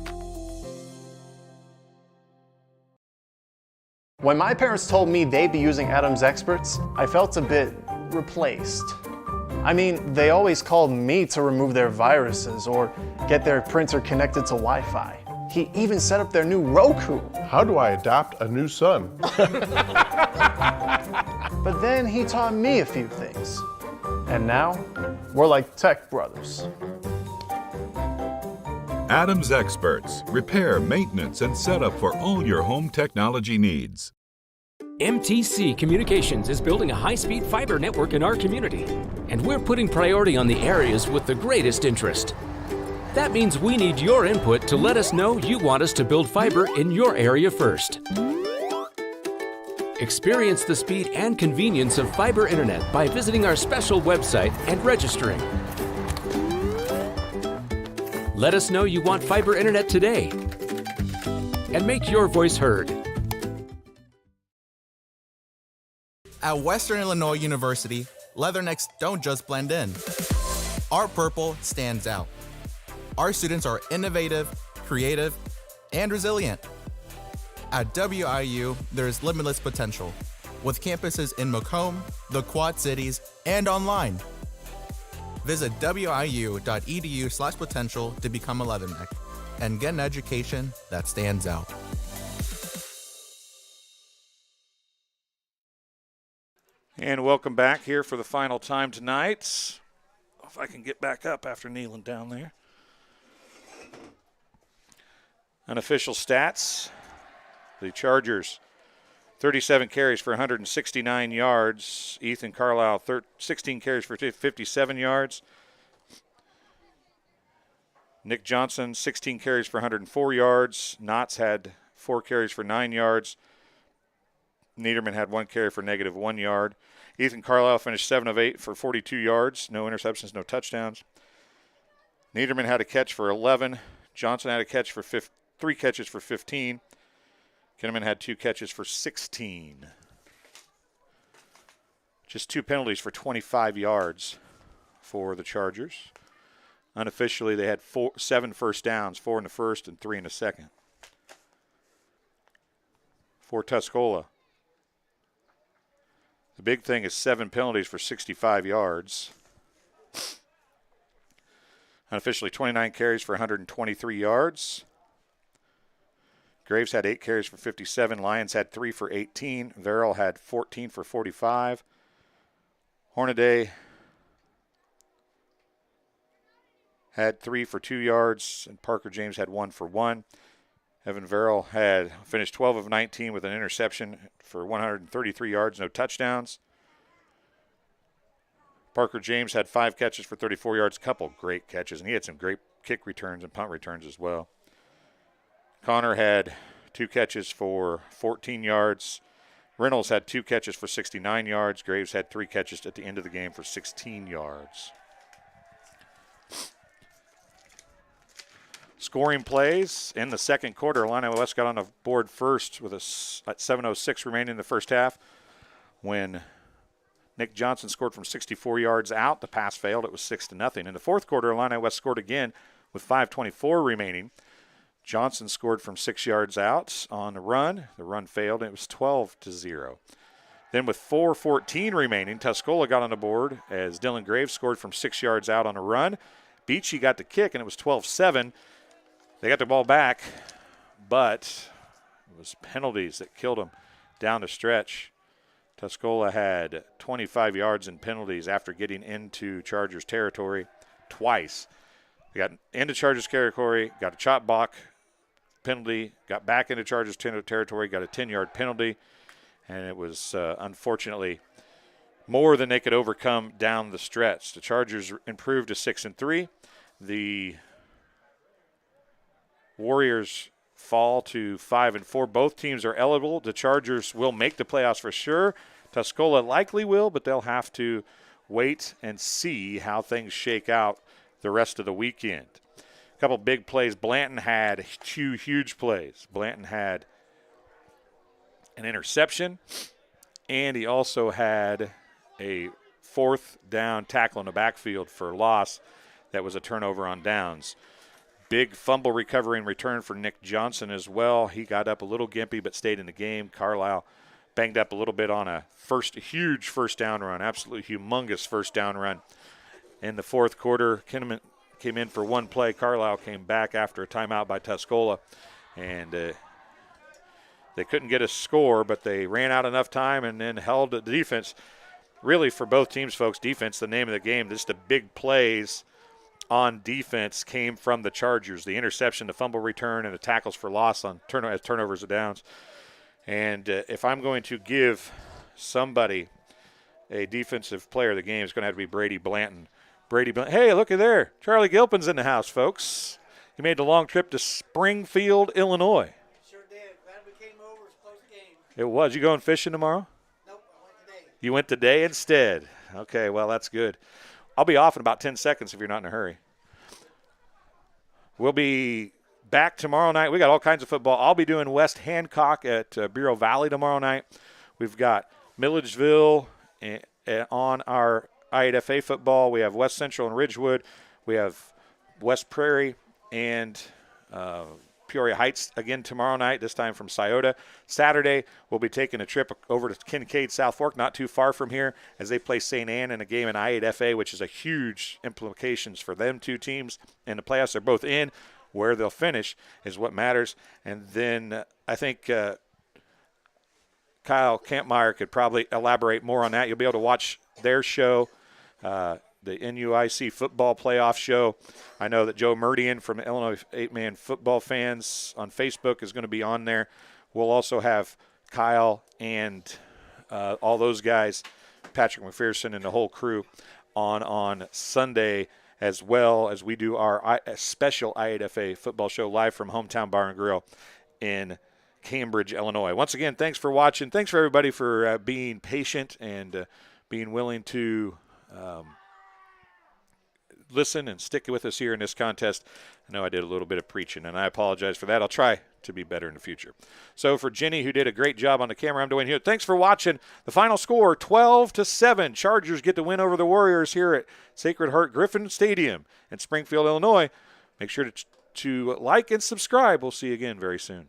When my parents told me they'd be using Adam's Experts, I felt a bit replaced. I mean, they always called me to remove their viruses or get their printer connected to Wi-Fi. He even set up their new Roku.
How do I adopt a new son?
But then he taught me a few things. And now, we're like tech brothers.
Adam's Experts. Repair, maintenance, and setup for all your home technology needs.
MTC Communications is building a high-speed fiber network in our community, and we're putting priority on the areas with the greatest interest. That means we need your input to let us know you want us to build fiber in your area first. Experience the speed and convenience of fiber internet by visiting our special website and registering. Let us know you want fiber internet today and make your voice heard.
At Western Illinois University, leathernecks don't just blend in. Our purple stands out. Our students are innovative, creative, and resilient. At WIU, there's limitless potential, with campuses in Macomb, the Quad Cities, and online. Visit wiu.edu/potential to become a Leatherneck and get an education that stands out.
And welcome back here for the final time tonight. If I can get back up after kneeling down there. Unofficial stats. The Chargers, 37 carries for 169 yards. Ethan Carlisle, 16 carries for 57 yards. Nick Johnson, 16 carries for 104 yards. Knotts had 4 carries for 9 yards. Niederman had 1 carry for -1 yard. Ethan Carlisle finished 7 of 8 for 42 yards. No interceptions, no touchdowns. Niederman had a catch for 11. Johnson had a catch for 3 catches for 15. Kinnaman had 2 catches for 16. Just 2 penalties for 25 yards for the Chargers. Unofficially, they had 7 first downs, 4 in the first and 3 in the second. For Tuscola, the big thing is 7 penalties for 65 yards. Unofficially, 29 carries for 123 yards. Graves had 8 carries for 57. Lyons had 3 for 18. Verrill had 14 for 45. Hornaday had 3 for 2 yards, and Parker James had 1 for 1. Evan Verrill had finished 12 of 19 with an interception for 133 yards, no touchdowns. Parker James had 5 catches for 34 yards, a couple great catches, and he had some great kick returns and punt returns as well. Connor had 2 catches for 14 yards. Reynolds had 2 catches for 69 yards. Graves had 3 catches at the end of the game for 16 yards. Scoring plays in the second quarter. Illini West got on the board first with at 7:06 remaining in the first half when Nick Johnson scored from 64 yards out. The pass failed. It was 6-0. In the fourth quarter, Illini West scored again with 5:24 remaining. Johnson scored from 6 yards out on the run. The run failed, and it was 12-0. Then with 4:14 remaining, Tuscola got on the board as Dylan Graves scored from 6 yards out on a run. Beachy got the kick, and it was 12-7. They got the ball back, but it was penalties that killed them down the stretch. Tuscola had 25 yards in penalties after getting into Chargers territory twice. They got into Chargers territory, got a chop block penalty, got back into Chargers territory, got a 10-yard penalty, and it was unfortunately more than they could overcome down the stretch. The Chargers improved to 6-3. The Warriors fall to 5-4. Both teams are eligible. The Chargers will make the playoffs for sure. Tuscola likely will, but they'll have to wait and see how things shake out the rest of the weekend. A couple big plays. Blanton had 2 huge plays. Blanton had an interception, and he also had a 4th down tackle in the backfield for loss that was a turnover on downs. Big fumble recovery and return for Nick Johnson as well. He got up a little gimpy but stayed in the game. Carlisle banged up a little bit on a huge first down run, absolutely humongous first down run. In the fourth quarter, Kinnaman came in for 1 play. Carlisle came back after a timeout by Tuscola, and they couldn't get a score, but they ran out enough time and then held the defense. Really, for both teams, folks, defense, the name of the game. Just the big plays on defense came from the Chargers. The interception, the fumble return, and the tackles for loss on turnovers of downs. And if I'm going to give somebody a defensive player of the game, it's going to have to be Brady Blanton. Hey, looky there. Charlie Gilpin's in the house, folks. He made the long trip to Springfield, Illinois.
Sure did. Glad we came over. It's a close game.
It was. You going fishing tomorrow?
Nope, I went today.
You went today instead. Okay, well, that's good. I'll be off in about 10 seconds if you're not in a hurry. We'll be back tomorrow night. We got all kinds of football. I'll be doing West Hancock at Bureau Valley tomorrow night. We've got Milledgeville on our IHSA football. We have West Central and Ridgewood. We have West Prairie and Peoria Heights again tomorrow night, this time from Scioto. Saturday, we'll be taking a trip over to Kincaid, South Fork, not too far from here, as they play St. Anne in a game in I8FA, which is a huge implications for them two teams in the playoffs. They're both in. Where they'll finish is what matters. And then I think Kyle Kampmeyer could probably elaborate more on that. You'll be able to watch their show, the NUIC football playoff show. I know that Joe Murdian from Illinois 8-Man Football Fans on Facebook is going to be on there. We'll also have Kyle and all those guys, Patrick McPherson and the whole crew, on Sunday, as well as we do our special I8FA football show live from Hometown Bar and Grill in Cambridge, Illinois. Once again, thanks for watching. Thanks for everybody for being patient and being willing to listen and stick with us here in this contest. I know I did a little bit of preaching, and I apologize for that. I'll try to be better in the future. So for Jenny, who did a great job on the camera, I'm Dwayne Hewitt. Thanks for watching. The final score, 12-7. Chargers get the win over the Warriors here at Sacred Heart Griffin Stadium in Springfield, Illinois. Make sure to like and subscribe. We'll see you again very soon.